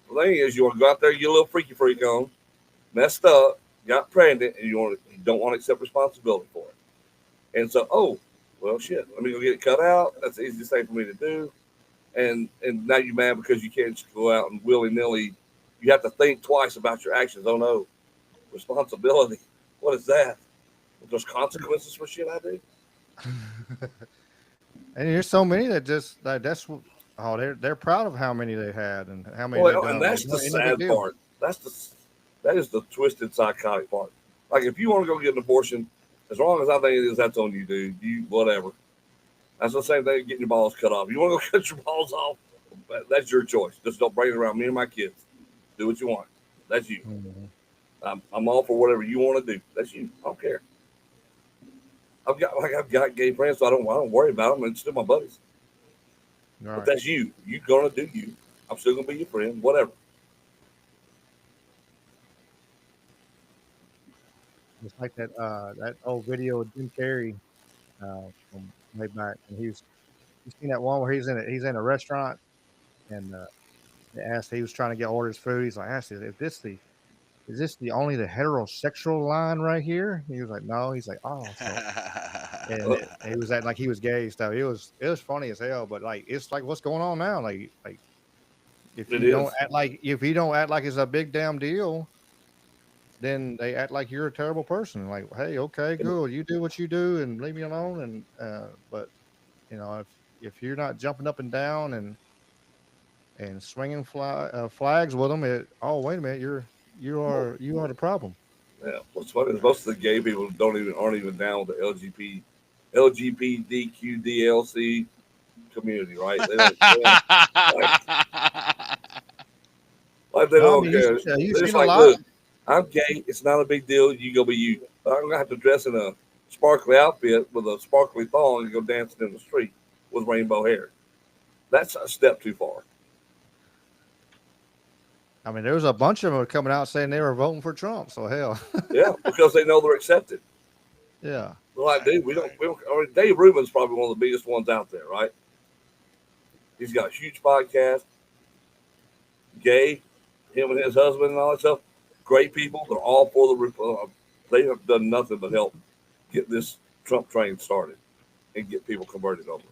The thing is, you want to go out there, get a little freaky freak on, messed up, got pregnant, and you don't want to accept responsibility for it. And so, well, shit, let me go get it cut out. That's the easiest thing for me to do. And now you're mad because you can't just go out and willy-nilly. You have to think twice about your actions. Oh, no. Responsibility. What is that? There's consequences for shit I do. And there's so many that just they're proud of how many they had and how many. Well, and that's the sad part. That is the twisted, psychotic part. Like if you want to go get an abortion, as long as I think it is, that's on you, dude. You whatever. That's the same thing as getting your balls cut off. You want to go cut your balls off? That's your choice. Just don't bring it around me and my kids. Do what you want. That's you. Mm-hmm. I'm all for whatever you want to do. That's you. I don't care. I've got gay friends, so I don't worry about them. It's still my buddies. All But right. that's you. You gonna do you. I'm still gonna be your friend. Whatever. It's like that old video of Jim Carrey from way back, and you seen that one where he's in a restaurant, and they asked he was trying to get orders food. He's like, asked, is this the only the heterosexual line right here? He was like, no. He's like, oh, so and he was acting like he was gay stuff. It was funny as hell, but like it's like what's going on now? Like It is. if you don't act like it's a big damn deal, then they act like you're a terrible person. Like, hey, okay, good, you do what you do and leave me alone. And but if you're not jumping up and down and swinging flags with them, oh wait a minute, you are the problem. Yeah. What's funny is most of the gay people aren't even down with the LGBTQDLC community, right? Like they No, I don't mean care. you've They're just seen a like, lot. look, I'm gay. It's not a big deal. You go be you. I'm gonna have to dress in a sparkly outfit with a sparkly thong and go dancing in the street with rainbow hair. That's a step too far. I mean, there was a bunch of them coming out saying they were voting for Trump. So hell, Yeah, because they know they're accepted. yeah. They're like, dude, we don't. I mean, Dave Rubin's probably one of the biggest ones out there, right? He's got a huge podcast. Gay, him and his husband and all that stuff. Great people. They're all for the. They have done nothing but help get this Trump train started and get people converted over.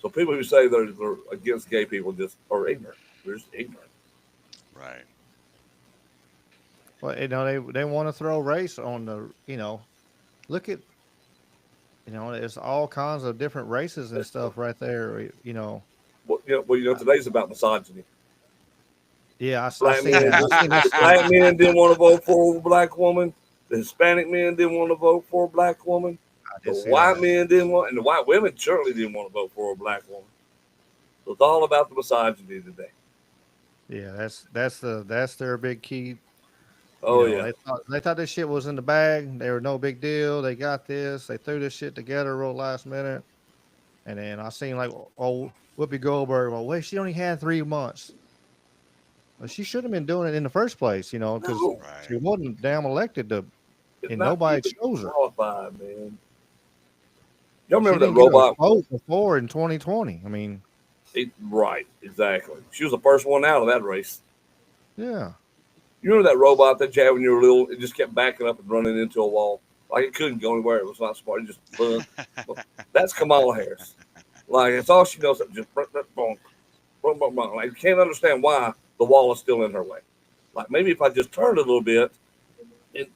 So people who say they're against gay people just are ignorant. They're just ignorant. Right. Well, they want to throw race on the look at there's all kinds of different races and stuff right there. Today's about misogyny. Yeah, I Black seen men, that. I seen this. black men didn't want to vote for a black woman. The Hispanic men didn't want to vote for a black woman. I The did see white that. men didn't want, and the white women certainly didn't want to vote for a black woman. So it's all about the misogyny today. Yeah, that's their big key. Oh yeah, They thought this shit was in the bag. They were no big deal. They got this. They threw this shit together real last minute. And then I seen like, oh, Whoopi Goldberg. Well, wait, she only had 3 months. Well, she should have been doing it in the first place, because no, she Right. wasn't damn elected to, it's and not nobody even chose her. qualified, man. Y'all She remember that didn't get a robot? vote before in 2020. I mean, Right, exactly. She was the first one out of that race. yeah, You remember that robot that you had when you were little? It just kept backing up and running into a wall. Like it couldn't go anywhere. It was not smart. It just that's Kamala Harris. Like it's all she knows. Just boom, boom, boom, boom, boom. Like you can't understand why the wall is still in her way. Like maybe if I just turned a little bit and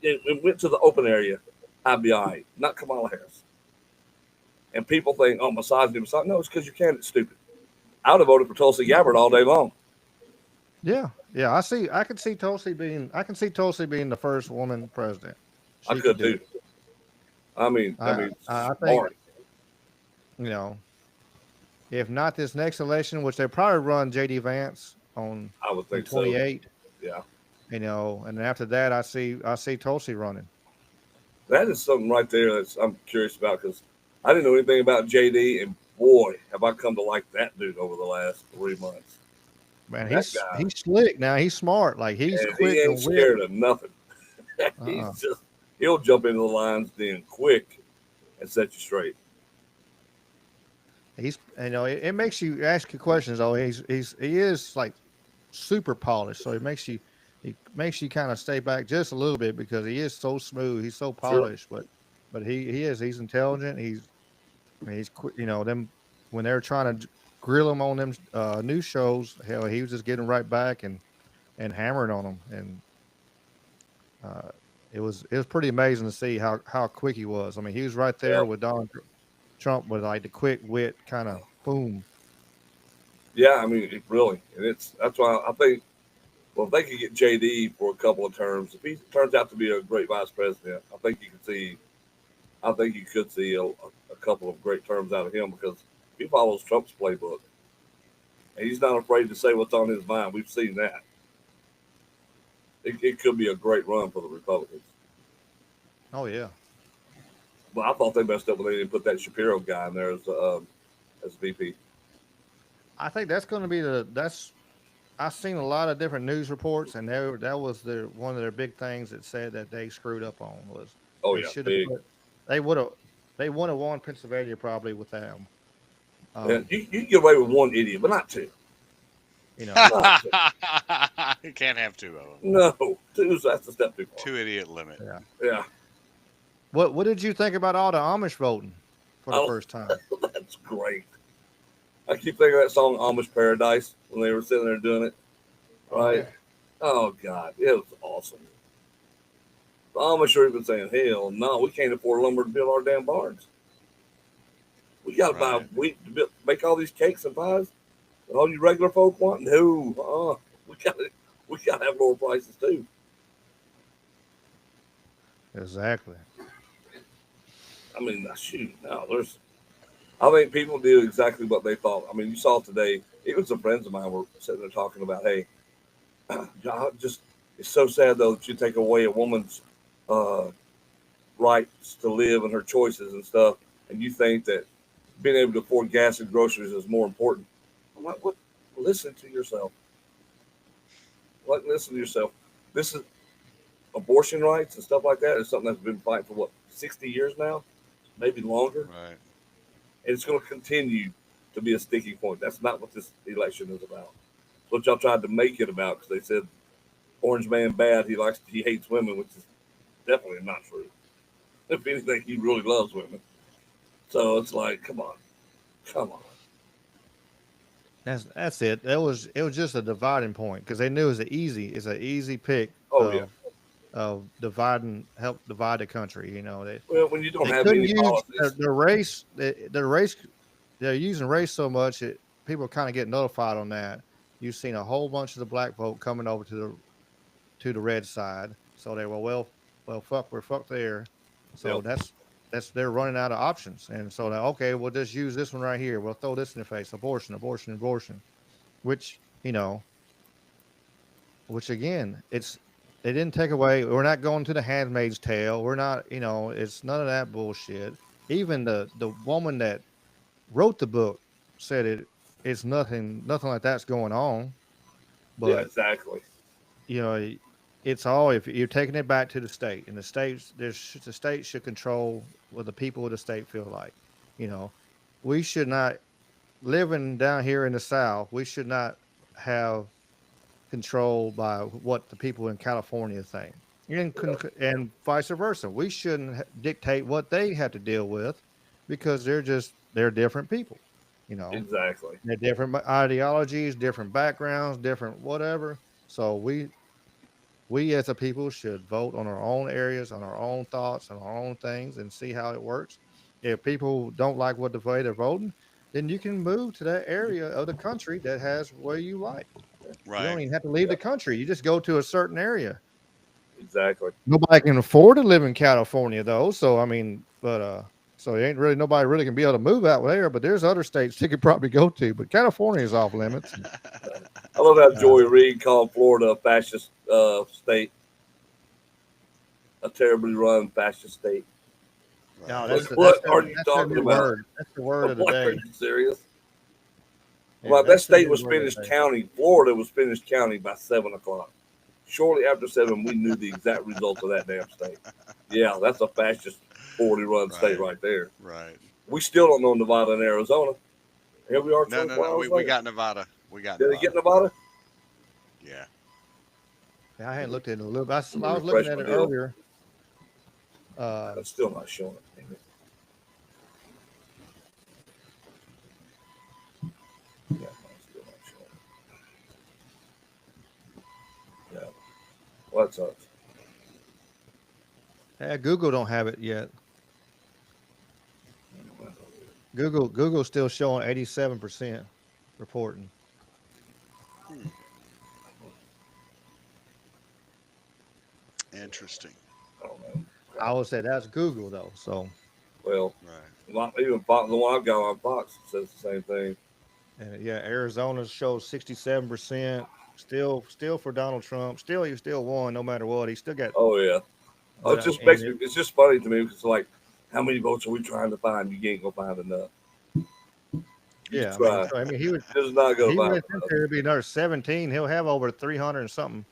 went to the open area, I'd be all right. Not Kamala Harris. And people think, oh, misogyny. No, it's because your candidate's stupid. I would have voted for Tulsi Gabbard all day long. yeah, yeah. I can see Tulsi being the first woman president. I She could could do too. it. I think Smart. you know if not this next election, which they probably run JD Vance on I would in think so. 28. Yeah. And then after that, I see Tulsi running. That is something right there that's I'm curious about because I didn't know anything about JD, and boy, have I come to like that dude over the last 3 months. Man, That he's guy, he's slick now. He's smart. Like he's and he quick ain't and wit. scared of nothing. He's Uh-uh. just he'll jump into the lines then quick and set you straight. He's it makes you ask you questions. Oh, he is like super polished, so it makes you kind of stay back just a little bit because he is so smooth. He's so Sure. polished, but he's intelligent. I mean, he's quick. Them when they're trying to grill him on them news shows, hell, he was just getting right back and hammering on them, and uh, it was pretty amazing to see how quick he was. I mean, he was right Yeah. there with Donald Trump with like the quick wit kind of boom. Yeah, I mean, really, and that's why I think. Well, if they could get JD for a couple of terms, if he turns out to be a great vice president, I think you could see. I think you could see a couple of great terms out of him because he follows Trump's playbook, and he's not afraid to say what's on his mind. We've seen that. it could be a great run for the Republicans. Oh yeah. But I thought they messed up when they didn't put that Shapiro guy in there as VP. I think that's going to be that's. I've seen a lot of different news reports, and that was one of their big things that said that they screwed up on was Oh they yeah, should have big. put they would have they would have won Pennsylvania probably with them. And you can get away with one idiot, but not two. You know, Not two. You can't have two of them. No, two's that's a step too far. Two idiot limit. yeah. Yeah, What did you think about all the Amish voting for the Oh. first time? that's great. I keep thinking of that song "Amish Paradise" when they were sitting there doing it. Right? Oh God, it was awesome. The Amish are even saying, "Hell, no, we can't afford lumber to build our damn barns. We got to buy Right. wheat to make all these cakes and pies. And all you regular folk want? No, we got to have lower prices too." Exactly. I mean, shoot, no, I think people do exactly what they thought. I mean, you saw today, even some friends of mine were sitting there talking about, hey, it's so sad though that you take away a woman's uh, rights to live and her choices and stuff, and you think that being able to afford gas and groceries is more important. I'm like, what? Listen to yourself. Listen to yourself. This is abortion rights and stuff like that is something that's been fighting for 60 years now, maybe longer. Right. And it's going to continue to be a sticking point. That's not what this election is about. It's what y'all tried to make it about because they said Orange Man bad. He hates women, which is definitely not true. If anything, he really loves women. So it's like, come on. That's it. It was just a dividing point because they knew it's an easy pick Oh yeah. of help divide the country. You know, Well, when you don't they have couldn't any use policies, the race. The race they're using race so much that people kind of get notified on that. You've seen a whole bunch of the black vote coming over to the red side. So they were fuck, we're fucked there. So Yep. that's they're running out of options, and so now okay, we'll just use this one right here. We'll throw this in the face: abortion, abortion, abortion. Which which again, they didn't take away. We're not going to the Handmaid's Tale. We're not, it's none of that bullshit. Even the woman that wrote the book said it's nothing like that's going on. yeah, But exactly. you know, it's all if you're taking it back to the state, and the state should control what the people of the state feel like. You know, we should not living down here in the South. We should not have control by what the people in California think, and vice versa. We shouldn't dictate what they have to deal with because they're different people. You know, Exactly. they're different ideologies, different backgrounds, different whatever. So we as a people should vote on our own areas, on our own thoughts, on our own things, and see how it works. If people don't like what the way they're voting, then you can move to that area of the country that has where you like. You don't Right. even have to leave the country. You just go to a certain area. Exactly. Nobody can afford to live in California though. So I mean, so there ain't really nobody really can be able to move out there. But there's other states you could probably go to. But California is off limits. I love how Uh, Joy Reid called Florida a fascist state, a terribly run fascist state. no, Right. What are you that's their talking new about? word. That's the word I'm of the like, are day. you serious? Yeah, Well, that that's the state new was word of finished the day. county. Florida was finished county by 7 o'clock. Shortly after 7, we knew the exact result of that damn state. Yeah, that's a fascist 40-run state Right. right there. Right. We still don't know Nevada and Arizona. Here we are No, no, 24 no. hours We later. got Nevada. We got Did they get Nevada. Nevada? Yeah. Yeah, I hadn't looked at it a little bit. Let me I was looking refresh at my it deal. earlier. Uh, That's still not showing it. Damn it. Yeah, mine's still not showing it. Yeah. Well, that sucks. Google don't have it yet. Google's still showing 87% reporting. Hmm. Interesting. Oh, man. I would say that's Google though. So Well, Right. even Fox, the one I've got on Fox says the same thing. yeah, Arizona shows 67%. still for Donald Trump. Still, he still won no matter what. He still got. Oh yeah. Oh, But it just and makes me. It's just funny to me because like, how many votes are we trying to find? You ain't gonna find enough. You yeah, try. so I mean, he would. Just not gonna He find went enough. into it'd be another 17. He'll have over 300 and something.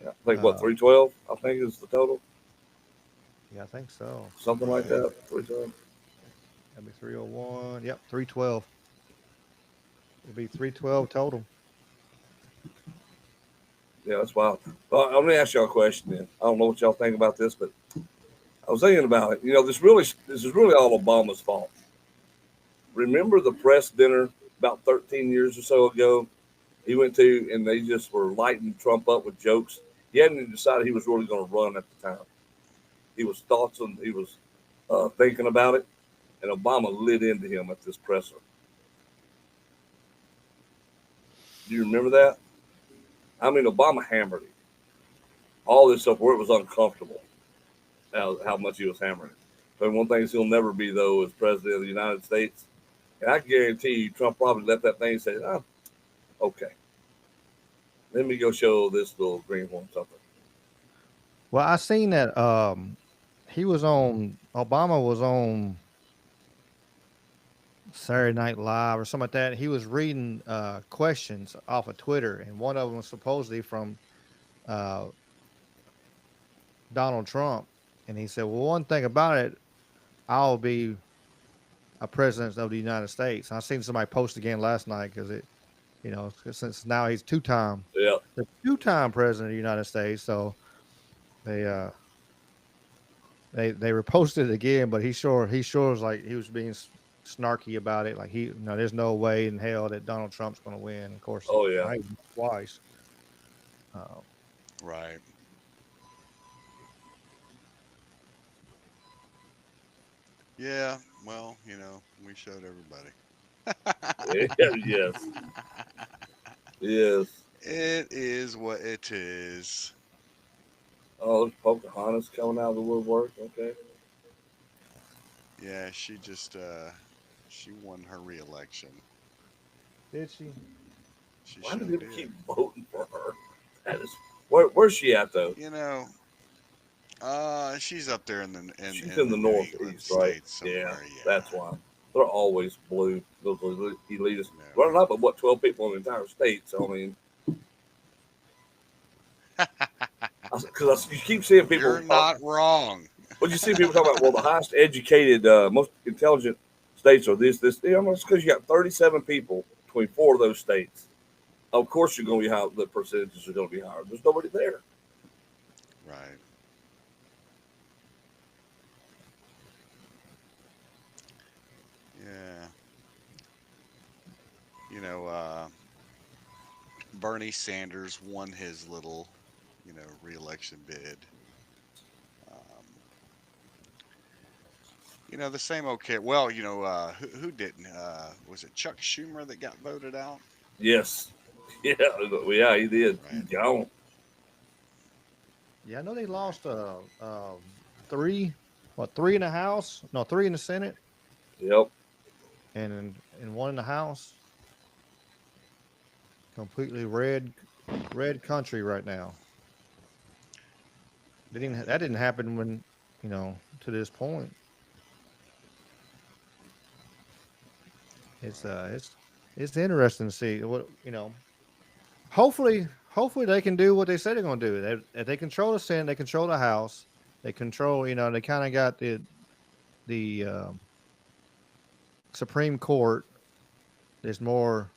Yeah, I think what Uh, 312. I think is the total. yeah, I think so. Something like Right. that. 312. That'd be 301. Yep, 312. It'd be 312 total. Yeah, that's wild. Well, let me ask y'all a question then. I don't know what y'all think about this, but I was thinking about it. You know, this is really all Obama's fault. Remember the press dinner about 13 years or so ago? He went to, and they just were lighting Trump up with jokes. He hadn't even decided he was really going to run at the time. He was he was thinking about it, and Obama lit into him at this presser. Do you remember that? I mean, Obama hammered him. All this stuff where it was uncomfortable, how much he was hammering. But one thing he'll never be, though, is president of the United States. And I guarantee you, Trump probably left that thing and said, oh, okay. Let me go show this little greenhorn something. Well, I seen that he was on Obama was on Saturday Night Live or something like that. He was reading questions off of Twitter, and one of them was supposedly from uh, Donald Trump. And he said, "Well, one thing about it, I'll be a president of the United States." And I seen somebody post again last night because since now he's Yeah. the two-time president of the United States. So they they reposted it again, but he sure was like he was being snarky about it. Like there's no way in hell that Donald Trump's going to win. Of course, Oh, yeah. now he won twice. Uh, Right. Yeah. Well, we showed everybody. Yes. Yes. It is what it is. Oh, there's Pocahontas coming out of the woodwork. Okay. Yeah, she won her reelection. did she? She Why do sure people keep did. voting for her? That is where's she at though? You know, she's up there in She's in in the the New England northeast, right? states Yeah, somewhere. that's Yeah. why. They're always blue. Those elitists No. running up with what 12 people in the entire state. So I mean, because you keep seeing You're people. not wrong. What you see people talking about? Well, the highest educated, most intelligent states are this. You know, it's because you got 37 people between four of those states. Of course, you're going to be high. The percentages are going to be higher. There's nobody there. Right. Yeah. You know, Bernie Sanders won his little, reelection bid. Um, the same old kid. Well, who didn't? Was it Chuck Schumer that got voted out? Yes. Yeah. Yeah. He did. He's Right. gone. Yeah, I know they Right. lost three, three in the House, no, three in the Senate, Yep. and in one in the House. Completely red country right now. That didn't happen when to this point. It's Right. it's interesting to see what hopefully they can do what they say they're going to do. If they control the Senate, they control the House, they control. They kind of got the Supreme Court. There's more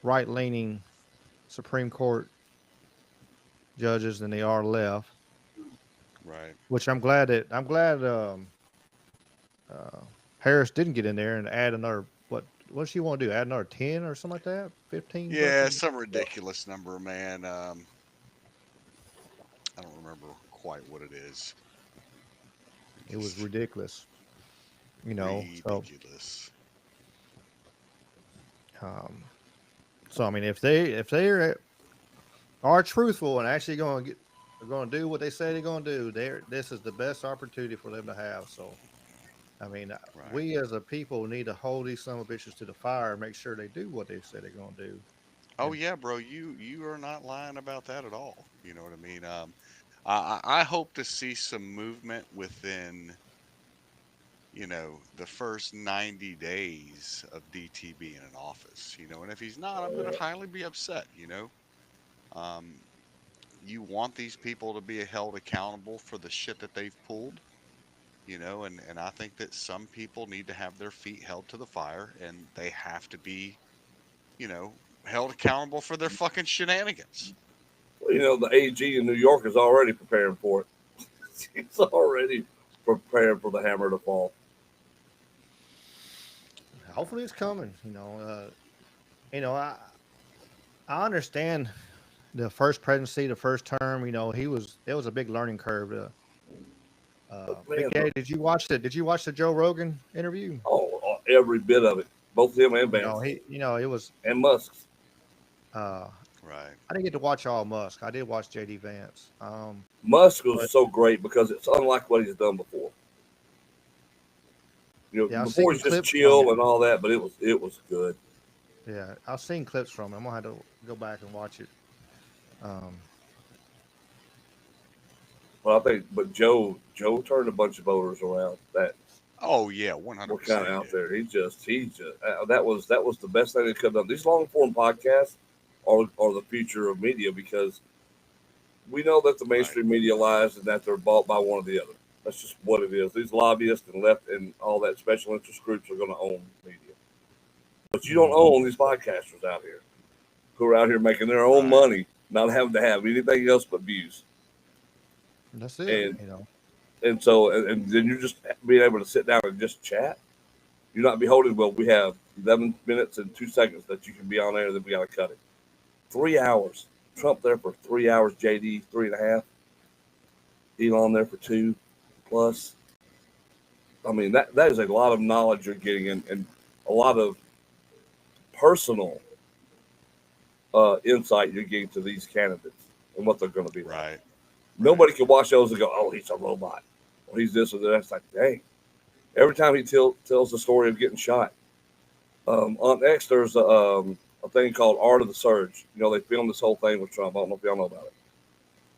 right leaning Supreme Court judges than they are left. Right. Which I'm glad uh, Harris didn't get in there and add another what does she want to do? Add another 10 or something like that? 15 Yeah, fucking. some ridiculous number, man. I don't remember quite what it is. It was Just ridiculous. So ridiculous. um, so I mean, if they are truthful and actually going to do what they say they're going to do, this is the best opportunity for them to have. So I mean, Right. we as a people need to hold these son of bitches to the fire and make sure they do what they say they're gonna do. Oh And yeah, bro. You are not lying about that at all. You know what I mean? I hope to see some movement within, the first 90 days of DT being in office. And if he's not, I'm going to highly be upset. Um, you want these people to be held accountable for the shit that they've pulled. And I think that some people need to have their feet held to the fire, and they have to be, you know, held accountable for their fucking shenanigans. Well, the AG in New York is already preparing for it. He's already preparing for the hammer to fall. hopefully it's coming. You know, I understand the first presidency, the first term. It was a big learning curve. But Big man, Daddy, did you watch the Joe Rogan interview? every bit of it, both him and You know, Vance it was. and Musk's. Uh, Right. I didn't get to watch all Musk. I did watch JD Vance. Musk was But so great because it's unlike what he's done before. yeah, I've Before seen he's just clips from chill him. and all that, but it was good. Yeah, I've seen clips from him. I'm gonna have to go back and watch it. Um, But Joe turned a bunch of voters around that Oh yeah, were 100% kind of he out did. there. That was the best thing they could have done. These long form podcasts are the future of media because we know that the Right. mainstream media lies and that they're bought by one or the other. That's just what it is. These lobbyists and left and all that special interest groups are going to own media. But you don't mhm. own these podcasters out here who are out here making their own Right. money, not having to have anything else but views. That's it. And and then you're just being able to sit down and just chat. You're not beholden. Well, we have 11 minutes and 2 seconds that you can be on air. Then we got to cut it. 3 hours. Trump there for 3 hours. JD 3.5. Elon there for 2+. I mean that is a lot of knowledge you're getting and a lot of personal insight you're getting to these candidates and what they're going to be like. Right. Right. Nobody can watch those and go, "Oh, he's a robot," or "He's this or that." It's like, dang. Every time he tells the story of getting shot, on X there's a thing called Art of the Surge. They filmed this whole thing with Trump. I don't know if y'all know about it,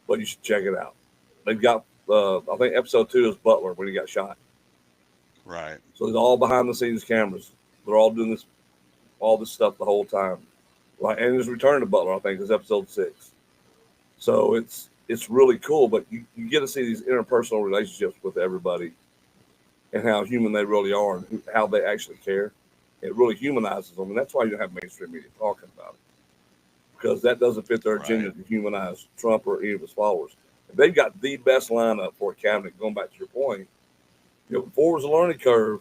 but you should check it out. They've got I think episode 2 is Butler when he got shot. Right. So it's all behind the scenes cameras. They're all doing all this stuff the whole time. Like, and his return to Butler, I think, is episode 6. So it's really cool, but you get to see these interpersonal relationships with everybody and how human they really are and how they actually care. It really humanizes them, and that's why you don't have mainstream media talking about it because that doesn't fit their Right. agenda to humanize Trump or any of his followers. If they've got the best lineup for a cabinet. Going back to your point, before was a learning curve.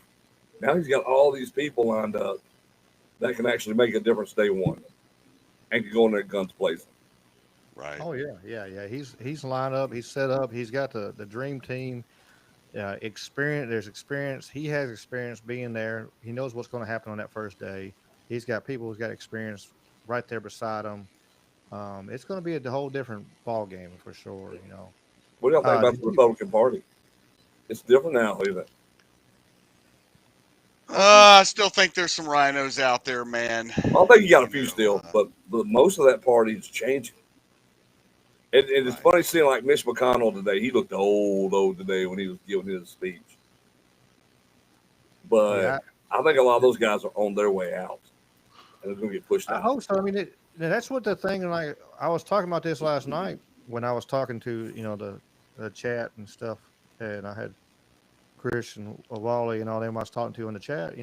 Now he's got all these people lined up that can actually make a difference day one and can go in there guns blazing. Right. Oh yeah. He's lined up. He's set up. He's got the dream team. Experience. There's experience. He has experience being there. He knows what's going to happen on that first day. He's got people who's got experience right there beside him. It's going to be a whole different ball game for sure. What do y'all think about Did the you? Republican Party? It's different now, isn't it? I still think there's some rhinos out there, man. I think you got a You few know, still, but most of that party is changing. And it's right. funny seeing like Mitch McConnell today. He looked old today when he was giving his speech. But Yeah, I think a lot of those guys are on their way out, and they're going to get pushed I out. hope so. I mean, that's what the thing. Like I was talking about this last night when I was talking to the chat and stuff, and I had Chris and Wally and all them I was talking to in the chat.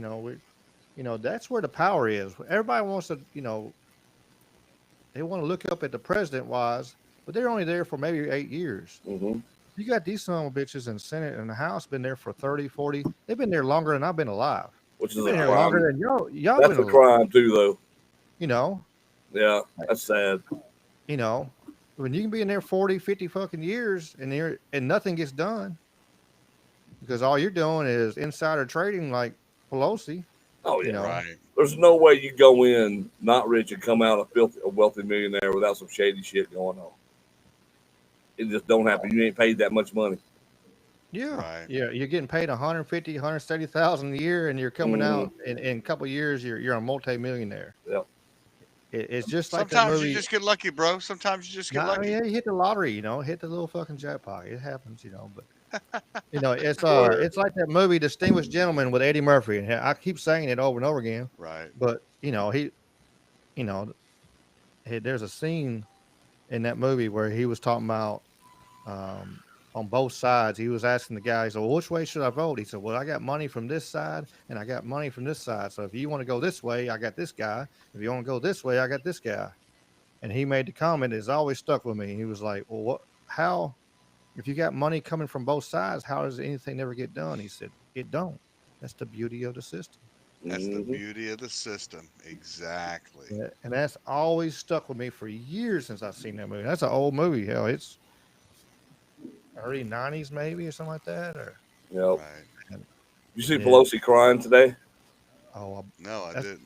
That's where the power is. Everybody wants to, they want to look up at the president wise, but they're only there for maybe 8 years. Mm-hmm. You got these son of bitches in Senate and the House been there for 30, 40. They've been there longer than I've been alive. Which They've is a been here longer crime. than y'all That's been a alive. crime too, though. You know, Yeah, that's sad. you know, when you can be in there 40, 50 fucking years and nothing gets done because all you're doing is insider trading like Pelosi, Oh you yeah. know. Right. There's no way you go in not rich and come out a wealthy millionaire without some shady shit going on. It just don't happen. You ain't paid that much money. Yeah, Right. yeah, you're getting paid 150, 170,000 a year, and you're coming out in a couple of years, you're a multi-millionaire. Yep. It's just like that Sometimes you movie. just get lucky, bro. Sometimes you just get Nah, I mean, lucky. yeah, you hit the lottery, hit the little fucking jackpot. It happens, But Word. it's like that movie Distinguished Gentleman with Eddie Murphy, and I keep saying it over and over again. Right. But you know, there's a scene in that movie where he was talking about um, on both sides. He was asking the guy, he said, well, which way should I vote? He said, well, I got money from this side and I got money from this side. So if you want to go this way, I got this guy. If you want to go this way, I got this guy. And he made the comment that's always stuck with me. He was like, well, how, if you got money coming from both sides, how does anything never get done? He said, it don't. That's the beauty of the system. That's the beauty of the system. Exactly. Yeah, and that's always stuck with me for years since I've seen that movie. That's an old movie. Hell, it's early 90s maybe or something like that. Or Yep. Right. You see Yeah. Pelosi crying today? Oh, No, I didn't.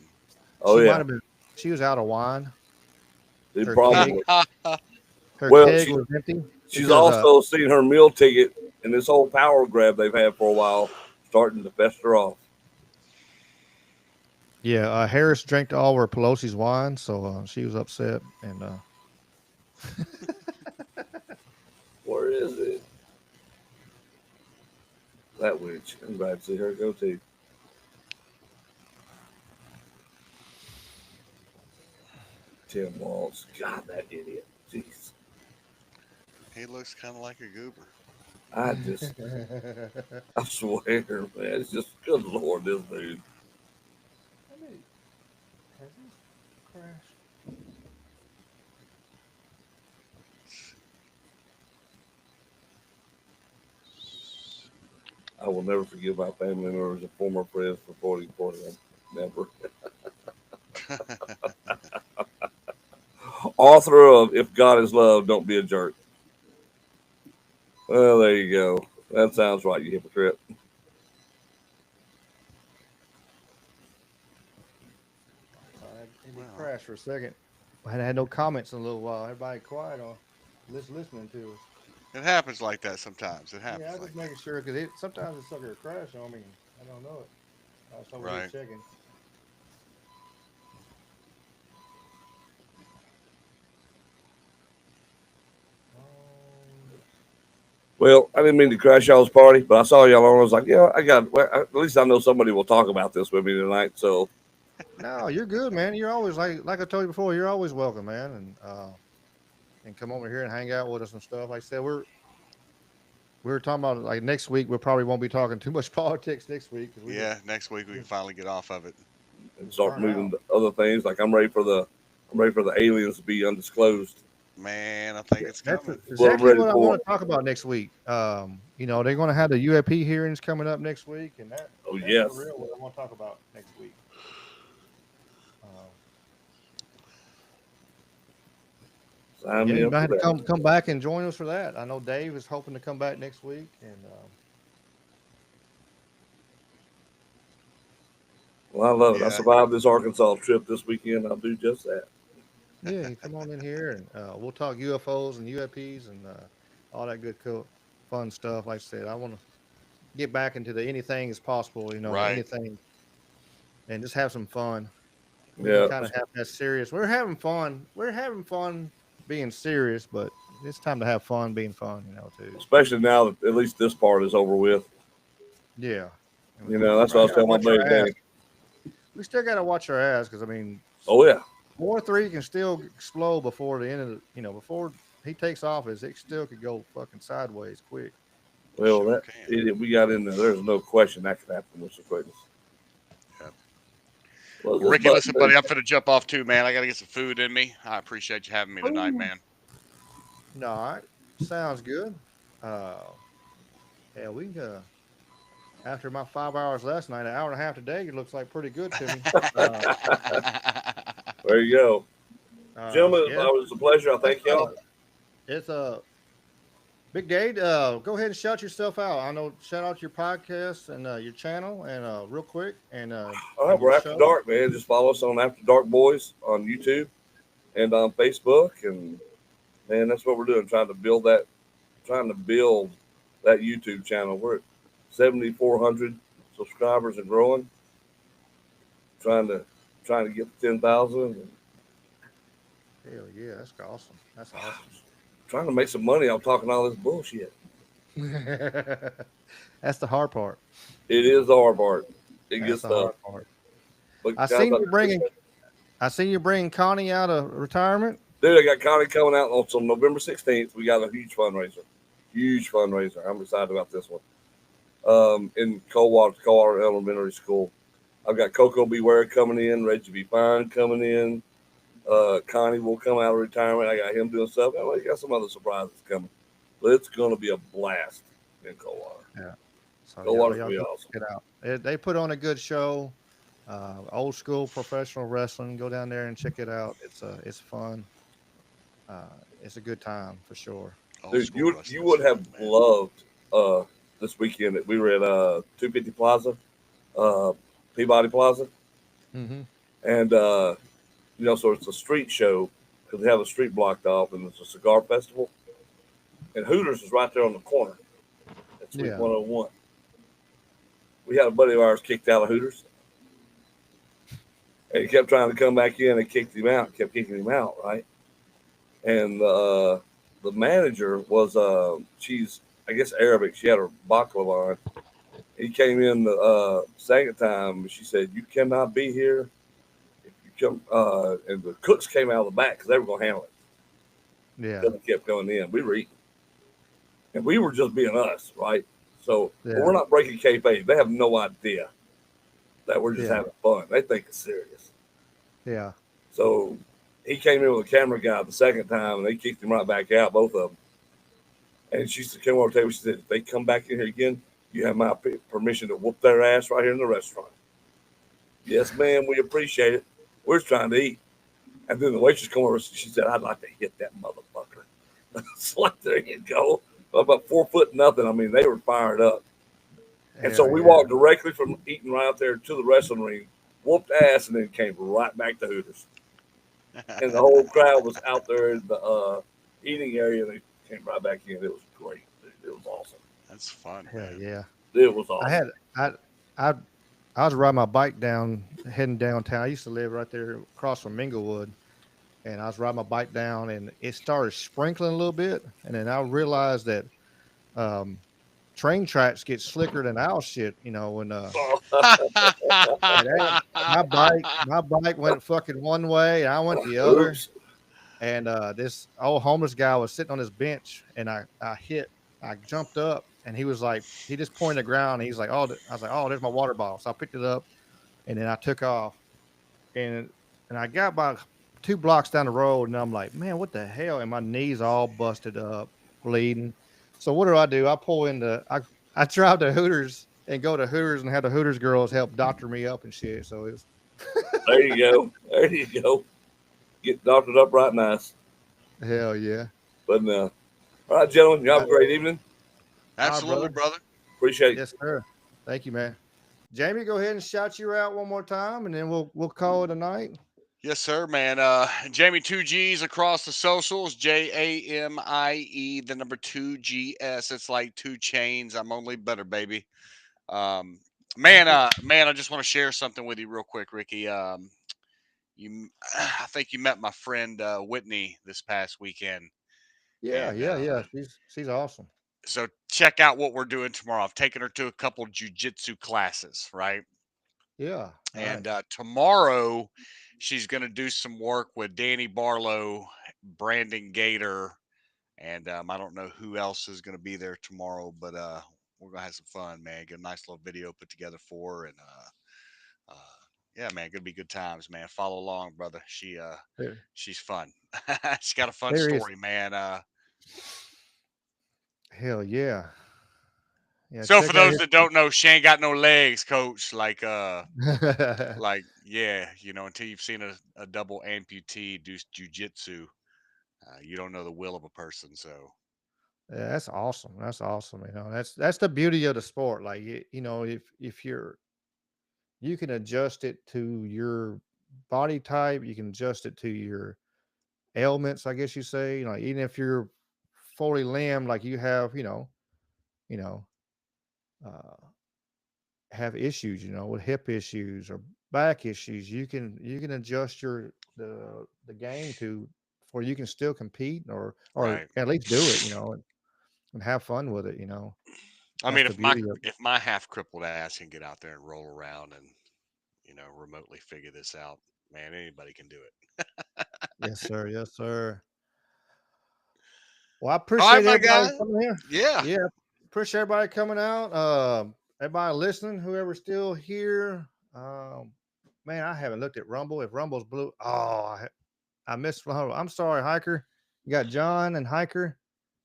Oh, she might yeah. have been. She was out of wine. It Her probably. her Well, keg was empty. she's because, also seen her meal ticket and this whole power grab they've had for a while starting to fester off. Yeah, Harris drank all of Pelosi's wine, so she was upset. And Where is it? That witch. I'm glad to see her go too. Tim Walz. God, that idiot. Jeez. He looks kind of like a goober. I just, I swear, man. It's just, good Lord, this dude. I will never forgive my family members and former friends for voting for him. Never. Author of If God is Love, Don't Be a Jerk. Well, there you go. That sounds right, you hypocrite. it crashed for a second. I had no comments in a little while. Everybody quiet on listening to us. It happens like that sometimes. It happens Yeah, I was like just making sure because sometimes the sucker will crash on me. And I don't know it. I was over here Right. checking. Well, I didn't mean to crash y'all's party, but I saw y'all on. I was like, yeah, well, at least I know somebody will talk about this with me tonight. So, No, you're good, man. You're always like I told you before. You're always welcome, man, and come over here and hang out with us and stuff. Like I said, we were talking about like next week. We probably won't be talking too much politics next week. Yeah, next week we can finally get off of it. and start moving to other things. Like I'm ready for the aliens to be undisclosed. Man, I think it's That's coming. exactly what I want to talk about next week. They're going to have the A.I.P hearings coming up next week, and that's yes, for real what I want to talk about next week. Sign Yeah, me you up might for have to that. come back and join us for that. I know Dave is hoping to come back next week, and Well, I love it. I Yeah. survived this Arkansas trip this weekend. I'll do just that. yeah, you come on in here and we'll talk UFOs and UAPs and all that good, cool, fun stuff. Like I said, I want to get back into the anything is possible, Right. anything, and just have some fun. We Yeah. can kind of have that serious. We're having fun. We're having fun being serious, but it's time to have fun being fun, too. Especially now that at least this part is over with. Yeah. That's what I was telling my buddy Danny. We still got to watch our ass because, Oh, yeah. 4-3 can still explode before the end of before he takes office. It still could go fucking sideways quick. Well, that idiot we got in there, there's no question that could happen, Mr. Quickness. Yep. Well, Ricky, listen, buddy, I'm finna jump off too, man. I got to get some food in me. I appreciate you having me tonight, man. No, all right. Sounds good. Yeah, we can. After my 5 hours last night, an hour and a half today, it looks like pretty good to me. There you go. Gentlemen, yeah. it was a pleasure. I thank y'all. It's a Big Dave. Go ahead and shout yourself out. I know, shout out your podcast and your channel, and real quick. And all right, we're After Dark, man. Just follow us on After Dark Boys on YouTube and on Facebook, and man, that's what we're doing. Trying to build that YouTube channel. We're at 7,400 subscribers and growing. Trying to get to 10,000. Hell yeah, that's awesome. That's awesome. Trying to make some money off talking all this bullshit. That's the hard part. It is the hard part. It That's gets the tough. hard part. But I seen you bringing. I seen you bringing Connie out of retirement. Dude, I got Connie coming out on November 16th. We got a huge fundraiser. Huge fundraiser. I'm excited about this one. In Coldwater Elementary School. I've got Coco Beware coming in, Reggie Be Fine coming in. Connie will come out of retirement. I got him doing stuff. And I got some other surprises coming. But it's going to be a blast in Coldwater. Yeah. So Coldwater's y'all going to be go awesome. check it out. They put on a good show. Old school professional wrestling. Go down there and check it out. It's fun. It's a good time for sure. Dude, you would have loved this weekend that we were at 250 Plaza, Peabody Plaza. Mm-hmm. And, so it's a street show because they have a street blocked off and it's a cigar festival. And Hooters is right there on the corner at Suite 101. We had a buddy of ours kicked out of Hooters. And he kept trying to come back in and kicked him out, kept kicking him out, right? And the manager was, she's, I guess, Arabic. She had her baklava on. He came in the second time. She said, "You cannot be here. If you come," and the cooks came out of the back because they were going to handle it. Yeah. They kept going in. We were eating. And we were just being us, right? So we're not breaking kayfabe. They have no idea that we're just having fun. They think it's serious. Yeah. So he came in with a camera guy the second time, and they kicked him right back out, both of them. And she said, "Come over to the table." She said, "If they come back in here again, you have my permission to whoop their ass right here in the restaurant." Yes, ma'am. We appreciate it. We're just trying to eat. And then the waitress come over. She said, "I'd like to hit that motherfucker." It's like, there you go. About 4 foot nothing. I mean, they were fired up. And so we walked directly from eating right out there to the wrestling ring, whooped ass, and then came right back to Hooters. And the whole crowd was out there in the eating area. And they came right back in. It was great. It was awesome. That's fun. Hell Man. yeah. It was awesome. I was riding my bike down, heading downtown. I used to live right there across from Minglewood. And I was riding my bike down, and it started sprinkling a little bit. And then I realized that train tracks get slicker than owl shit, when my bike went fucking one way, and I went the other. Oops. And this old homeless guy was sitting on his bench, and I jumped up, and he was like, he just pointed at the ground, and he's like, "Oh," I was like, "Oh, there's my water bottle." So I picked it up, and then I took off, and I got about 2 blocks down the road, and I'm like, "Man, what the hell?" And my knees all busted up, bleeding. So what do? I pull into I drive to Hooters and go to Hooters and have the Hooters girls help doctor me up and shit. So it was There you go. There you go. Get doctored up right nice. hell yeah. But all right, gentlemen, you have a great evening. Absolutely, brother. Appreciate it. Yes, sir. Thank you, man. Jamie, go ahead and shout you out one more time, and then we'll call it a night. Yes, sir, man. Jamie 2Gs across the socials. JAMIE, the number 2GS. It's like 2 chains. I'm only better, baby. Man, I just want to share something with you real quick, Ricky. I think you met my friend Whitney this past weekend. Yeah, And yeah. She's awesome. so check out what we're doing tomorrow. I've taken her to a couple jujitsu classes, right? Yeah. And Nice. tomorrow, she's going to do some work with Danny Barlow, Brandon Gator, and I don't know who else is going to be there tomorrow, but we're going to have some fun, man. Get a nice little video put together for her, and yeah, man, gonna be good times, man. Follow along, brother. She's fun. She's got a fun There is. story, man. Hell yeah. Yeah, So for check out those his that don't know, she ain't got no legs, coach. yeah, Yeah, until you've seen a double amputee do jujitsu, you don't know the will of a person. So that's awesome. That's awesome. That's the beauty of the sport. Like if you can adjust it to your body type, you can adjust it to your ailments, I guess you say. Even if you're fully limbed, like you have, you know, uh, have issues, with hip issues or back issues, you can adjust the game to where you can still compete or Right. at least do it, and have fun with it. I That's mean, the beauty of. if my half crippled ass can get out there and roll around and remotely figure this out, man, anybody can do it. Yes, sir. Yes, sir. Well, I All right, appreciate my everybody guy. coming here. Yeah. Yeah, appreciate everybody coming out. Everybody listening, whoever's still here. Man, I haven't looked at Rumble. If Rumble's blue, I missed. I'm sorry, Hiker. You got John and Hiker.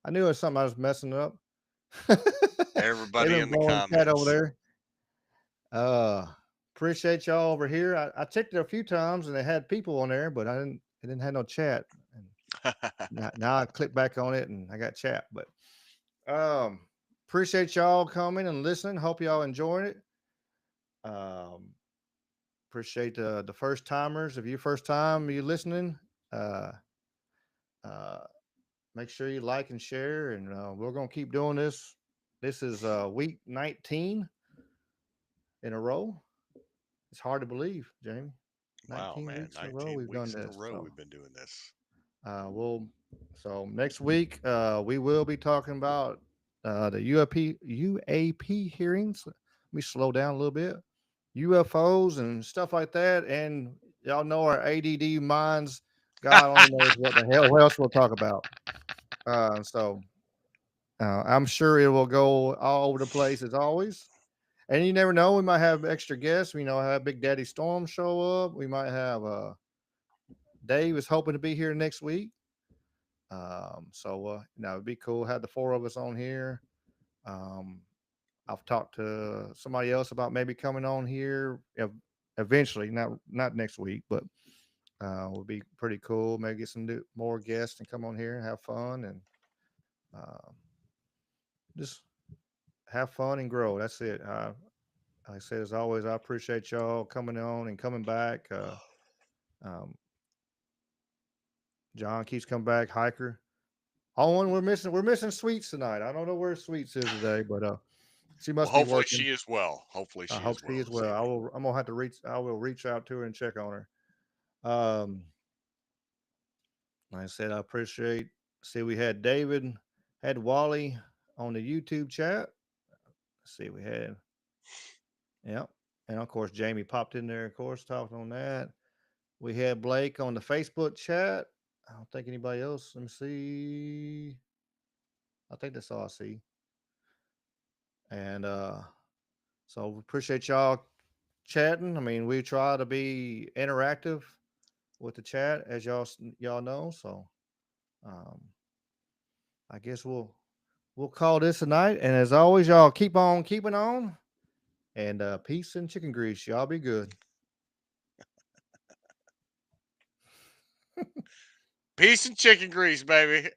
I knew it was something I was messing up. They've Everybody been in the blowing chat over comments. there. Appreciate y'all over here. I checked it a few times and it had people on there, but it didn't have no chat. And now I click back on it and I got chat. But um, appreciate y'all coming and listening. Hope y'all enjoying it. Um, appreciate the first timers. If you first time you listening, uh, uh, make sure you like and share. And we're gonna keep doing this. This is week 19 in a row. It's hard to believe, Jamie. Wow, 19 man. weeks in a row 19 we've done weeks in a this. row So we've been doing this. we'll so next week we will be talking about the UAP hearings. Let me slow down a little bit. UFOs and stuff like that. And y'all know our ADD minds. God only knows what the hell else we'll talk about. So I'm sure it will go all over the place as always. And you never know. We might have extra guests. Have Big Daddy Storm show up. We might have Dave is hoping to be here next week. It'd be cool. Have the four of us on here. Um, I've talked to somebody else about maybe coming on here eventually, not next week, but would be pretty cool. Maybe get some more guests and come on here and have fun and uh, just have fun and grow. That's it. Like I said, as always, I appreciate y'all coming on and coming back. Um, John keeps coming back. Hiker. All one we're missing Sweets tonight. I don't know where Sweets is today, but she Well, must be hopefully working. she is well. Hopefully I she hope is she well is this well. evening. I'm gonna have to reach. I will reach out to her and check on her. Um, like I said, I appreciate. See, we had David, had Wally on the YouTube chat. Let's see, we had, yep, and of course Jamie popped in there. Of course, talking on that. We had Blake on the Facebook chat. I don't think anybody else. Let me see. I think that's all I see. And so we appreciate y'all chatting. I mean, we try to be interactive with the chat, as y'all know. So um, I guess we'll call this a night. And as always, y'all keep on keeping on. And peace and chicken grease. Y'all be good. Peace and chicken grease, baby.